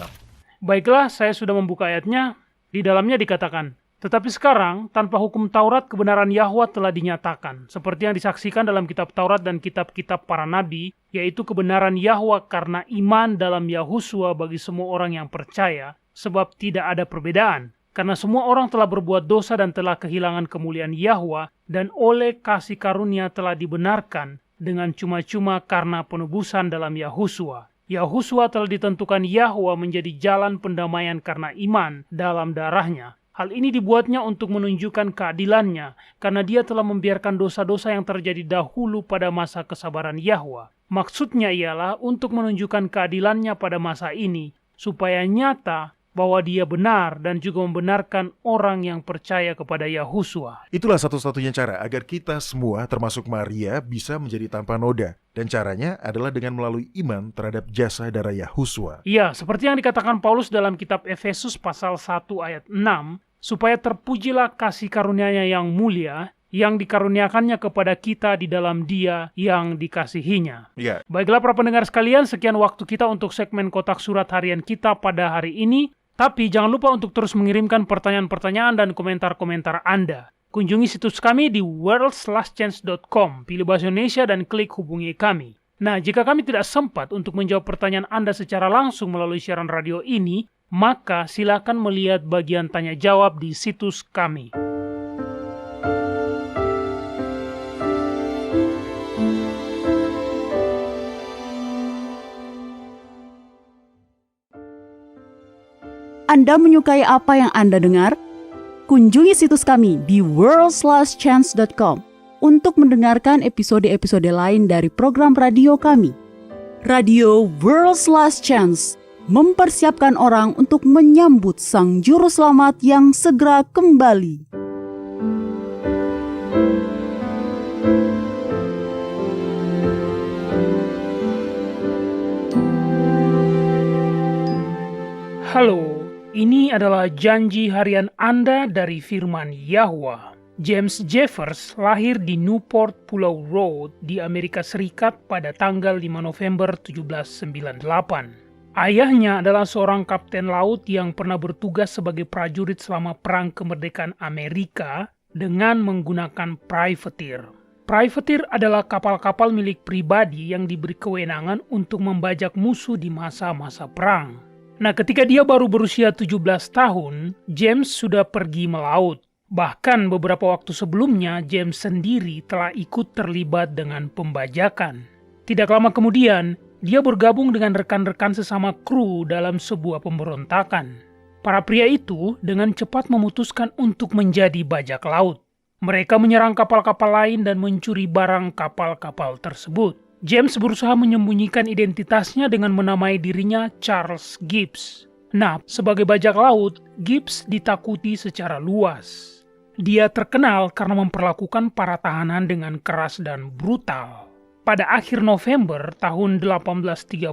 Baiklah, saya sudah membuka ayatnya. Di dalamnya dikatakan, "Tetapi sekarang, tanpa hukum Taurat, kebenaran Yahwa telah dinyatakan, seperti yang disaksikan dalam kitab Taurat dan kitab-kitab para nabi, yaitu kebenaran Yahwa karena iman dalam Yahusua bagi semua orang yang percaya, sebab tidak ada perbedaan. Karena semua orang telah berbuat dosa dan telah kehilangan kemuliaan Yahwa, dan oleh kasih karunia telah dibenarkan dengan cuma-cuma karena penebusan dalam Yahusua. Yahusua telah ditentukan Yahwa menjadi jalan pendamaian karena iman dalam darahnya. Hal ini dibuatnya untuk menunjukkan keadilannya, karena dia telah membiarkan dosa-dosa yang terjadi dahulu pada masa kesabaran Yahwa. Maksudnya ialah untuk menunjukkan keadilannya pada masa ini, supaya nyata bahwa dia benar dan juga membenarkan orang yang percaya kepada Yahusua." Itulah satu-satunya cara agar kita semua, termasuk Maria, bisa menjadi tanpa noda. Dan caranya adalah dengan melalui iman terhadap jasa darah Yahusua. Iya, seperti yang dikatakan Paulus dalam kitab Efesus pasal 1 ayat 6, supaya terpujilah kasih karunia-Nya yang mulia, yang dikaruniakannya kepada kita di dalam Dia yang dikasihinya. Baiklah para pendengar sekalian, sekian waktu kita untuk segmen kotak surat harian kita pada hari ini. Tapi jangan lupa untuk terus mengirimkan pertanyaan-pertanyaan dan komentar-komentar Anda. Kunjungi situs kami di worldslastchance.com, pilih bahasa Indonesia dan klik hubungi kami. Nah, jika kami tidak sempat untuk menjawab pertanyaan Anda secara langsung melalui siaran radio ini, maka silakan melihat bagian tanya jawab di situs kami. Anda menyukai apa yang Anda dengar? Kunjungi situs kami di worldslastchance.com untuk mendengarkan episode-episode lain dari program radio kami. Radio World's Last Chance mempersiapkan orang untuk menyambut Sang Juru Selamat yang segera kembali. Halo, ini adalah janji harian Anda dari firman Yahwa. James Jeffers lahir di Newport, Pulau Road di Amerika Serikat pada tanggal 5 November 1798. Ayahnya adalah seorang kapten laut yang pernah bertugas sebagai prajurit selama Perang Kemerdekaan Amerika dengan menggunakan privateer. Privateer adalah kapal-kapal milik pribadi yang diberi kewenangan untuk membajak musuh di masa-masa perang. Nah, ketika dia baru berusia 17 tahun, James sudah pergi melaut. Bahkan beberapa waktu sebelumnya, James sendiri telah ikut terlibat dengan pembajakan. Tidak lama kemudian, dia bergabung dengan rekan-rekan sesama kru dalam sebuah pemberontakan. Para pria itu dengan cepat memutuskan untuk menjadi bajak laut. Mereka menyerang kapal-kapal lain dan mencuri barang kapal-kapal tersebut. James berusaha menyembunyikan identitasnya dengan menamai dirinya Charles Gibbs. Nah, sebagai bajak laut, Gibbs ditakuti secara luas. Dia terkenal karena memperlakukan para tahanan dengan keras dan brutal. Pada akhir November tahun 1830,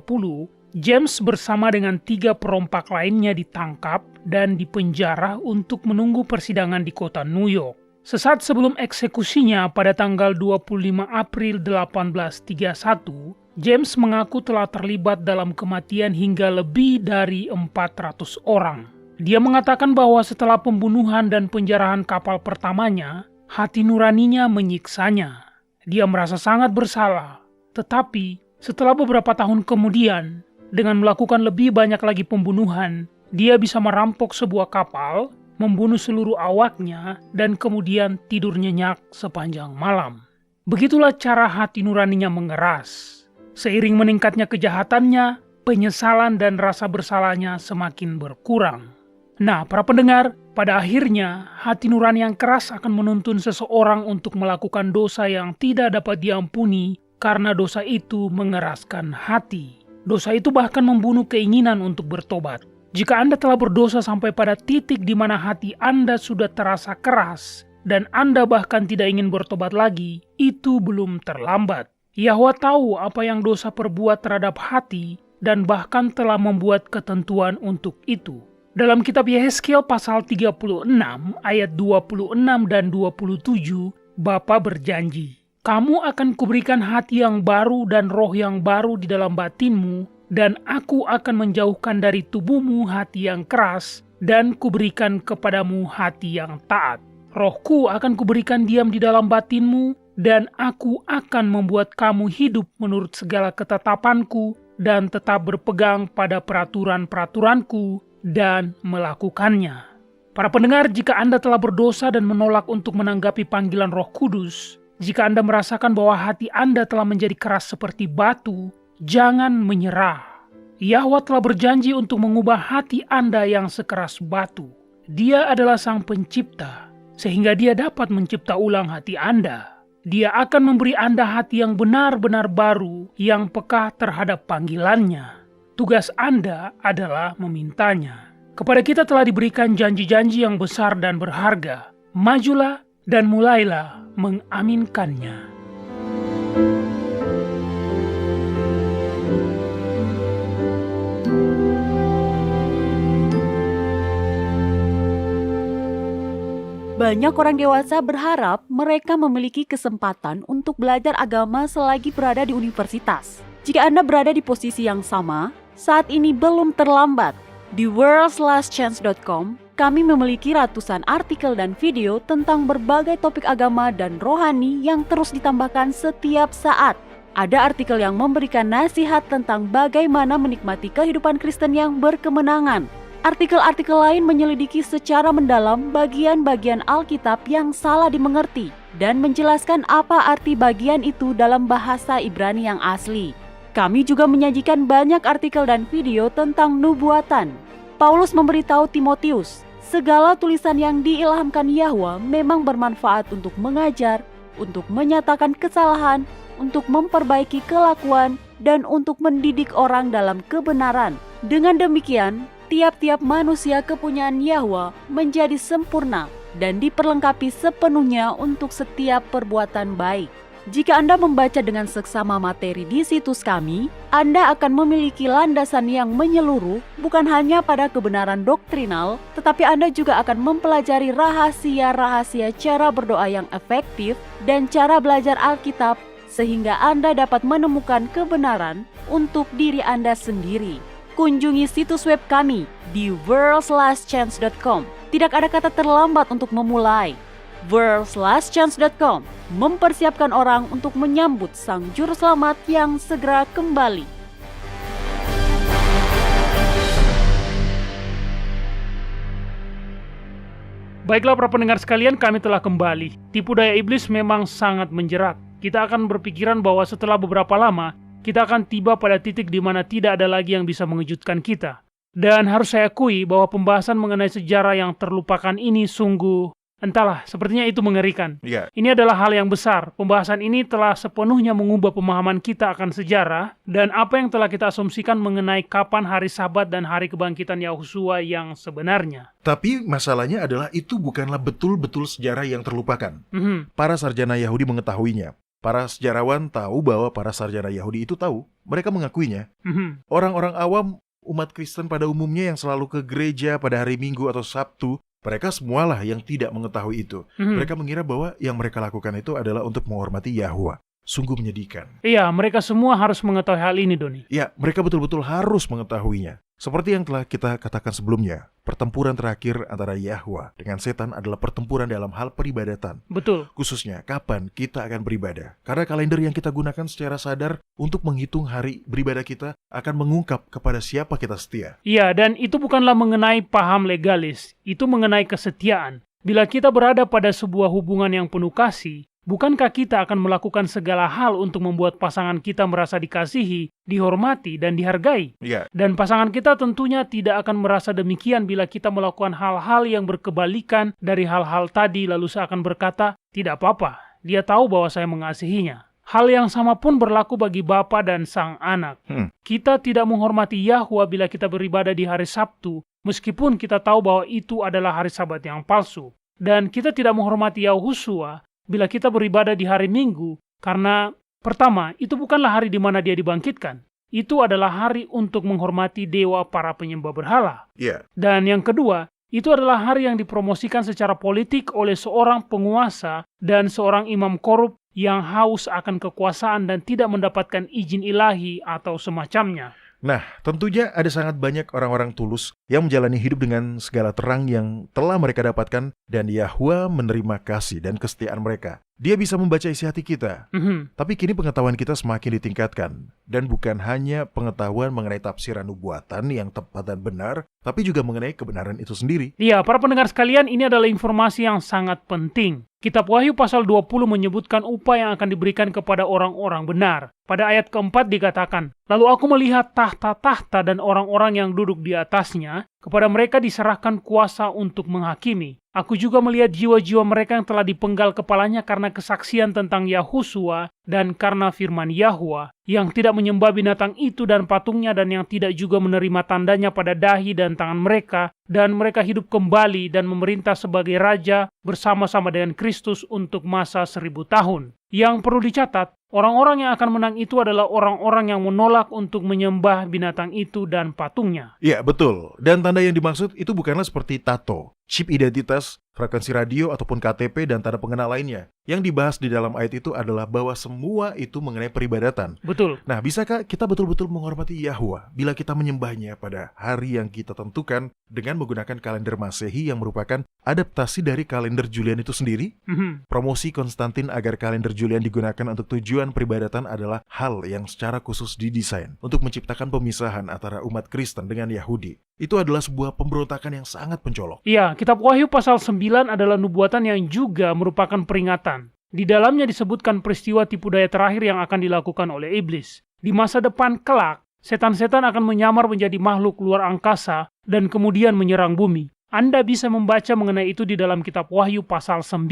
James bersama dengan 3 perompak lainnya ditangkap dan dipenjara untuk menunggu persidangan di kota New York. Sesaat sebelum eksekusinya pada tanggal 25 April 1831, James mengaku telah terlibat dalam kematian hingga lebih dari 400 orang. Dia mengatakan bahwa setelah pembunuhan dan penjarahan kapal pertamanya, hati nuraninya menyiksanya. Dia merasa sangat bersalah. Tetapi setelah beberapa tahun kemudian, dengan melakukan lebih banyak lagi pembunuhan, dia bisa merampok sebuah kapal, membunuh seluruh awaknya, dan kemudian tidur nyenyak sepanjang malam. Begitulah cara hati nuraninya mengeras. Seiring meningkatnya kejahatannya, penyesalan dan rasa bersalahnya semakin berkurang. Nah, para pendengar, pada akhirnya hati nurani yang keras akan menuntun seseorang untuk melakukan dosa yang tidak dapat diampuni karena dosa itu mengeraskan hati. Dosa itu bahkan membunuh keinginan untuk bertobat. Jika Anda telah berdosa sampai pada titik di mana hati Anda sudah terasa keras dan Anda bahkan tidak ingin bertobat lagi, itu belum terlambat. Yahwa tahu apa yang dosa perbuat terhadap hati dan bahkan telah membuat ketentuan untuk itu. Dalam kitab Yehezkiel pasal 36 ayat 26 dan 27, Bapa berjanji, "Kamu akan kuberikan hati yang baru dan roh yang baru di dalam batinmu, dan aku akan menjauhkan dari tubuhmu hati yang keras, dan kuberikan kepadamu hati yang taat. Rohku akan kuberikan diam di dalam batinmu, dan aku akan membuat kamu hidup menurut segala ketetapanku, dan tetap berpegang pada peraturan-peraturanku, dan melakukannya." Para pendengar, jika Anda telah berdosa dan menolak untuk menanggapi panggilan Roh Kudus, jika Anda merasakan bahwa hati Anda telah menjadi keras seperti batu, jangan menyerah. Yahwa telah berjanji untuk mengubah hati Anda yang sekeras batu. Dia adalah Sang Pencipta, sehingga Dia dapat mencipta ulang hati Anda. Dia akan memberi Anda hati yang benar-benar baru, yang peka terhadap panggilannya. Tugas Anda adalah memintanya. Kepada kita telah diberikan janji-janji yang besar dan berharga. Majulah dan mulailah mengaminkannya. Banyak orang dewasa berharap mereka memiliki kesempatan untuk belajar agama selagi berada di universitas. Jika Anda berada di posisi yang sama, saat ini belum terlambat. Di worldslastchance.com, kami memiliki ratusan artikel dan video tentang berbagai topik agama dan rohani yang terus ditambahkan setiap saat. Ada artikel yang memberikan nasihat tentang bagaimana menikmati kehidupan Kristen yang berkemenangan. Artikel-artikel lain menyelidiki secara mendalam bagian-bagian Alkitab yang salah dimengerti dan menjelaskan apa arti bagian itu dalam bahasa Ibrani yang asli. Kami juga menyajikan banyak artikel dan video tentang nubuatan. Paulus memberitahu Timotius, segala tulisan yang diilhamkan Yahwa memang bermanfaat untuk mengajar, untuk menyatakan kesalahan, untuk memperbaiki kelakuan, dan untuk mendidik orang dalam kebenaran. Dengan demikian, tiap-tiap manusia kepunyaan Yahwa menjadi sempurna dan diperlengkapi sepenuhnya untuk setiap perbuatan baik. Jika Anda membaca dengan seksama materi di situs kami, Anda akan memiliki landasan yang menyeluruh bukan hanya pada kebenaran doktrinal, tetapi Anda juga akan mempelajari rahasia-rahasia cara berdoa yang efektif dan cara belajar Alkitab sehingga Anda dapat menemukan kebenaran untuk diri Anda sendiri. Kunjungi situs web kami di worldslastchance.com. Tidak ada kata terlambat untuk memulai. worldslastchance.com mempersiapkan orang untuk menyambut Sang Juru Selamat yang segera kembali. Baiklah para pendengar sekalian, kami telah kembali. Tipu daya iblis memang sangat menjerat. Kita akan berpikiran bahwa setelah beberapa lama, kita akan tiba pada titik di mana tidak ada lagi yang bisa mengejutkan kita. Dan harus saya akui bahwa pembahasan mengenai sejarah yang terlupakan ini sungguh, entahlah, sepertinya itu mengerikan. Ini adalah hal yang besar. Pembahasan ini telah sepenuhnya mengubah pemahaman kita akan sejarah dan apa yang telah kita asumsikan mengenai kapan hari Sabat dan hari kebangkitan Yahusua yang sebenarnya. Tapi masalahnya adalah itu bukanlah betul-betul sejarah yang terlupakan. Para sarjana Yahudi mengetahuinya. Para sejarawan tahu bahwa para sarjana Yahudi itu tahu. Mereka mengakuinya. Orang-orang awam, umat Kristen pada umumnya yang selalu ke gereja pada hari Minggu atau Sabtu, mereka semualah yang tidak mengetahui itu. Mereka mengira bahwa yang mereka lakukan itu adalah untuk menghormati Yahwa. Sungguh menyedihkan. Iya, mereka semua harus mengetahui hal ini, Doni. Ya, mereka betul-betul harus mengetahuinya. Seperti yang telah kita katakan sebelumnya, pertempuran terakhir antara Yahwa dengan setan adalah pertempuran dalam hal peribadatan. Betul. Khususnya kapan kita akan beribadah. Karena kalender yang kita gunakan secara sadar untuk menghitung hari beribadah kita akan mengungkap kepada siapa kita setia. Iya, dan itu bukanlah mengenai paham legalis. Itu mengenai kesetiaan. Bila kita berada pada sebuah hubungan yang penuh kasih, bukankah kita akan melakukan segala hal untuk membuat pasangan kita merasa dikasihi, dihormati, dan dihargai? Dan pasangan kita tentunya tidak akan merasa demikian bila kita melakukan hal-hal yang berkebalikan dari hal-hal tadi lalu seakan berkata, tidak apa-apa, dia tahu bahwa saya mengasihinya. Hal yang sama pun berlaku bagi Bapa dan Sang Anak. Kita tidak menghormati Yahwa bila kita beribadah di hari Sabtu, meskipun kita tahu bahwa itu adalah hari Sabat yang palsu. Dan kita tidak menghormati Yahusua bila kita beribadah di hari Minggu, karena pertama, itu bukanlah hari di mana dia dibangkitkan. Itu adalah hari untuk menghormati dewa para penyembah berhala. Dan yang kedua, itu adalah hari yang dipromosikan secara politik oleh seorang penguasa dan seorang imam korup yang haus akan kekuasaan dan tidak mendapatkan izin ilahi atau semacamnya. Nah, tentunya ada sangat banyak orang-orang tulus yang menjalani hidup dengan segala terang yang telah mereka dapatkan dan Yahwa menerima kasih dan kesetiaan mereka. Dia bisa membaca isi hati kita. Tapi kini pengetahuan kita semakin ditingkatkan. Dan bukan hanya pengetahuan mengenai tafsiran nubuatan yang tepat dan benar, tapi juga mengenai kebenaran itu sendiri. Iya, para pendengar sekalian, ini adalah informasi yang sangat penting. Kitab Wahyu pasal 20 menyebutkan upah yang akan diberikan kepada orang-orang benar. Pada ayat keempat dikatakan, lalu aku melihat tahta-tahta dan orang-orang yang duduk di atasnya, kepada mereka diserahkan kuasa untuk menghakimi. Aku juga melihat jiwa-jiwa mereka yang telah dipenggal kepalanya karena kesaksian tentang Yahusua dan karena firman Yahwa, yang tidak menyembah binatang itu dan patungnya dan yang tidak juga menerima tandanya pada dahi dan tangan mereka, dan mereka hidup kembali dan memerintah sebagai raja bersama-sama dengan Kristus untuk masa 1000 tahun. Yang perlu dicatat, orang-orang yang akan menang itu adalah orang-orang yang menolak untuk menyembah binatang itu dan patungnya. Ya, betul. Dan tanda yang dimaksud itu bukanlah seperti tato, chip identitas, frekuensi radio, ataupun KTP dan tanda pengenal lainnya. Yang dibahas di dalam ayat itu adalah bahwa semua itu mengenai peribadatan. Betul. Nah, bisakah kita betul-betul menghormati Yahwa bila kita menyembahnya pada hari yang kita tentukan dengan menggunakan kalender Masehi yang merupakan adaptasi dari kalender Julian itu sendiri? Promosi Konstantin agar kalender Julian digunakan untuk tujuan peribadatan adalah hal yang secara khusus didesain untuk menciptakan pemisahan antara umat Kristen dengan Yahudi. Itu adalah sebuah pemberontakan yang sangat pencolok. Iya, kitab Wahyu pasal 9 adalah nubuatan yang juga merupakan peringatan. Di dalamnya disebutkan peristiwa tipu daya terakhir yang akan dilakukan oleh iblis. Di masa depan kelak, setan-setan akan menyamar menjadi makhluk luar angkasa dan kemudian menyerang bumi. Anda bisa membaca mengenai itu di dalam kitab Wahyu pasal 9.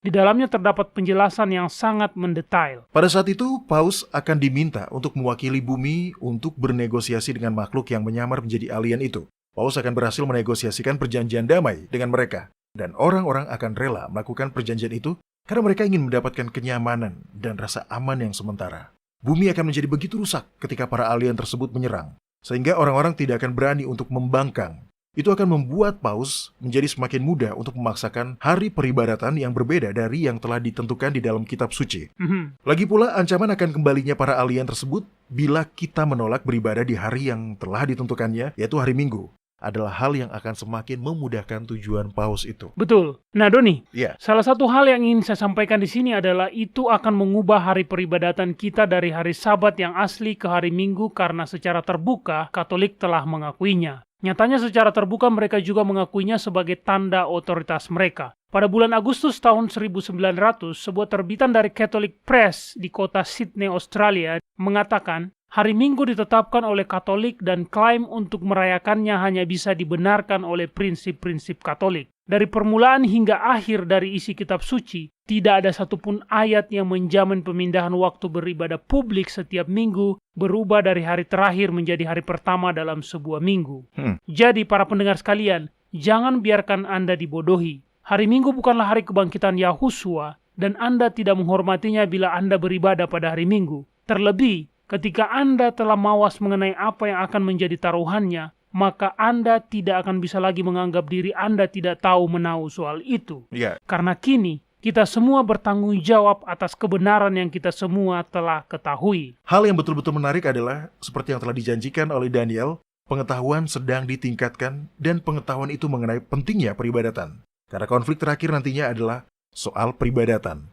Di dalamnya terdapat penjelasan yang sangat mendetail. Pada saat itu, Paus akan diminta untuk mewakili bumi untuk bernegosiasi dengan makhluk yang menyamar menjadi alien itu. Paus akan berhasil menegosiasikan perjanjian damai dengan mereka. Dan orang-orang akan rela melakukan perjanjian itu karena mereka ingin mendapatkan kenyamanan dan rasa aman yang sementara. Bumi akan menjadi begitu rusak ketika para alien tersebut menyerang, sehingga orang-orang tidak akan berani untuk membangkang. Itu akan membuat Paus menjadi semakin mudah untuk memaksakan hari peribadatan yang berbeda dari yang telah ditentukan di dalam kitab suci. Lagi pula, ancaman akan kembalinya para alien tersebut bila kita menolak beribadah di hari yang telah ditentukannya, yaitu hari Minggu, adalah hal yang akan semakin memudahkan tujuan Paus itu. Betul. Nah, Doni, Ya. salah satu hal yang ingin saya sampaikan di sini adalah itu akan mengubah hari peribadatan kita dari hari Sabat yang asli ke hari Minggu karena secara terbuka Katolik telah mengakuinya. Nyatanya secara terbuka mereka juga mengakuinya sebagai tanda otoritas mereka. Pada bulan Agustus tahun 1900, sebuah terbitan dari Catholic Press di kota Sydney, Australia, mengatakan hari Minggu ditetapkan oleh Katolik dan klaim untuk merayakannya hanya bisa dibenarkan oleh prinsip-prinsip Katolik. Dari permulaan hingga akhir dari isi kitab suci, tidak ada satupun ayat yang menjamin pemindahan waktu beribadah publik setiap minggu berubah dari hari terakhir menjadi hari pertama dalam sebuah minggu. Jadi para pendengar sekalian, jangan biarkan Anda dibodohi. Hari Minggu bukanlah hari kebangkitan Yahusua dan Anda tidak menghormatinya bila Anda beribadah pada hari Minggu. Terlebih, ketika Anda telah mawas mengenai apa yang akan menjadi taruhannya, maka Anda tidak akan bisa lagi menganggap diri Anda tidak tahu menahu soal itu. Karena kini, kita semua bertanggung jawab atas kebenaran yang kita semua telah ketahui. Hal yang betul-betul menarik adalah, seperti yang telah dijanjikan oleh Daniel, pengetahuan sedang ditingkatkan dan pengetahuan itu mengenai pentingnya peribadatan. Karena konflik terakhir nantinya adalah soal peribadatan.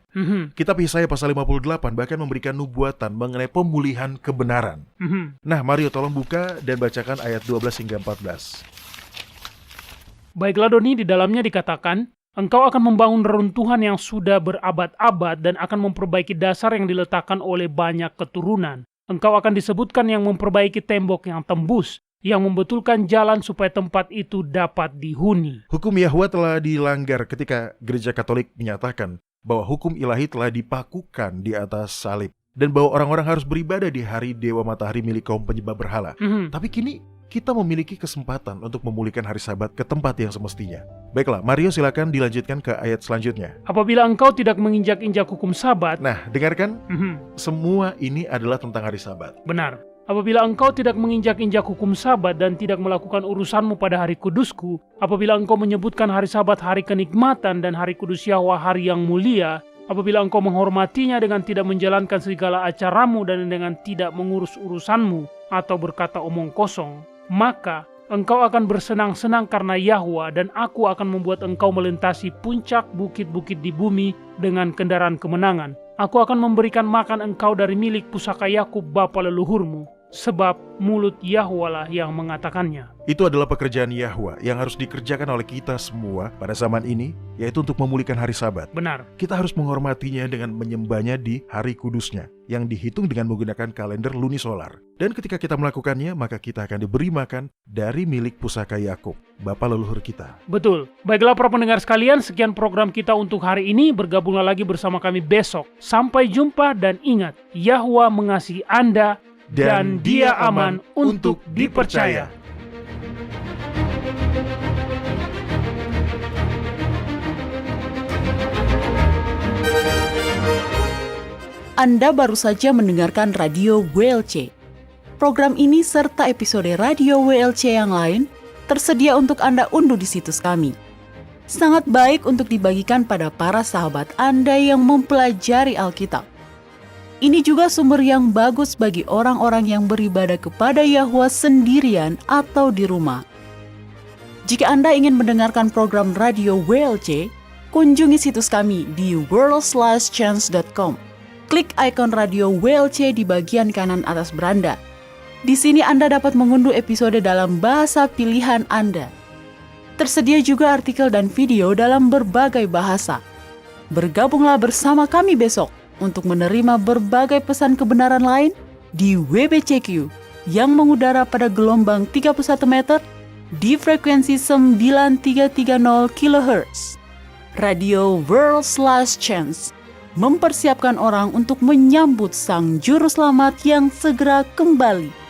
Kitab Yesaya pasal 58 bahkan memberikan nubuatan mengenai pemulihan kebenaran. Nah, Mario tolong buka dan bacakan ayat 12 hingga 14. Baiklah Doni, di dalamnya dikatakan, engkau akan membangun reruntuhan yang sudah berabad-abad dan akan memperbaiki dasar yang diletakkan oleh banyak keturunan. Engkau akan disebutkan yang memperbaiki tembok yang tembus, yang membetulkan jalan supaya tempat itu dapat dihuni. Hukum Yahwa telah dilanggar ketika Gereja Katolik menyatakan bahwa hukum ilahi telah dipakukan di atas salib dan bahwa orang-orang harus beribadah di hari Dewa Matahari milik kaum penyembah berhala. Tapi kini kita memiliki kesempatan untuk memulihkan hari Sabat ke tempat yang semestinya. Baiklah, Mario silakan dilanjutkan ke ayat selanjutnya. Apabila engkau tidak menginjak-injak hukum Sabat. Nah, dengarkan, semua ini adalah tentang hari Sabat. Benar. Apabila engkau tidak menginjak-injak hukum Sabat dan tidak melakukan urusanmu pada hari kudusku, apabila engkau menyebutkan hari Sabat hari kenikmatan dan hari kudus Yahwa hari yang mulia, apabila engkau menghormatinya dengan tidak menjalankan segala acaramu dan dengan tidak mengurus urusanmu atau berkata omong kosong, maka engkau akan bersenang-senang karena Yahwa dan aku akan membuat engkau melintasi puncak bukit-bukit di bumi dengan kendaraan kemenangan. Aku akan memberikan makan engkau dari milik pusaka Yakub bapa leluhurmu, sebab mulut Yahwa lah yang mengatakannya. Itu adalah pekerjaan Yahwa yang harus dikerjakan oleh kita semua pada zaman ini, yaitu untuk memulihkan hari Sabat. Benar. Kita harus menghormatinya dengan menyembahnya di hari kudusnya, yang dihitung dengan menggunakan kalender lunisolar. Dan ketika kita melakukannya, maka kita akan diberi makan dari milik pusaka Yakub, bapa leluhur kita. Betul. Baiklah para pendengar sekalian, sekian program kita untuk hari ini. Bergabunglah lagi bersama kami besok. Sampai jumpa dan ingat, Yahwa mengasihi Anda dan Dia aman untuk dipercaya. Anda baru saja mendengarkan Radio WLC. Program ini serta episode Radio WLC yang lain tersedia untuk Anda unduh di situs kami. Sangat baik untuk dibagikan pada para sahabat Anda yang mempelajari Alkitab. Ini juga sumber yang bagus bagi orang-orang yang beribadah kepada Yahwa sendirian atau di rumah. Jika Anda ingin mendengarkan program Radio WLC, kunjungi situs kami di worldslastchance.com. Klik ikon Radio WLC di bagian kanan atas beranda. Di sini Anda dapat mengunduh episode dalam bahasa pilihan Anda. Tersedia juga artikel dan video dalam berbagai bahasa. Bergabunglah bersama kami besok untuk menerima berbagai pesan kebenaran lain di WBCQ yang mengudara pada gelombang 31 meter di frekuensi 9330 kHz. Radio World's Last Chance mempersiapkan orang untuk menyambut sang juru selamat yang segera kembali.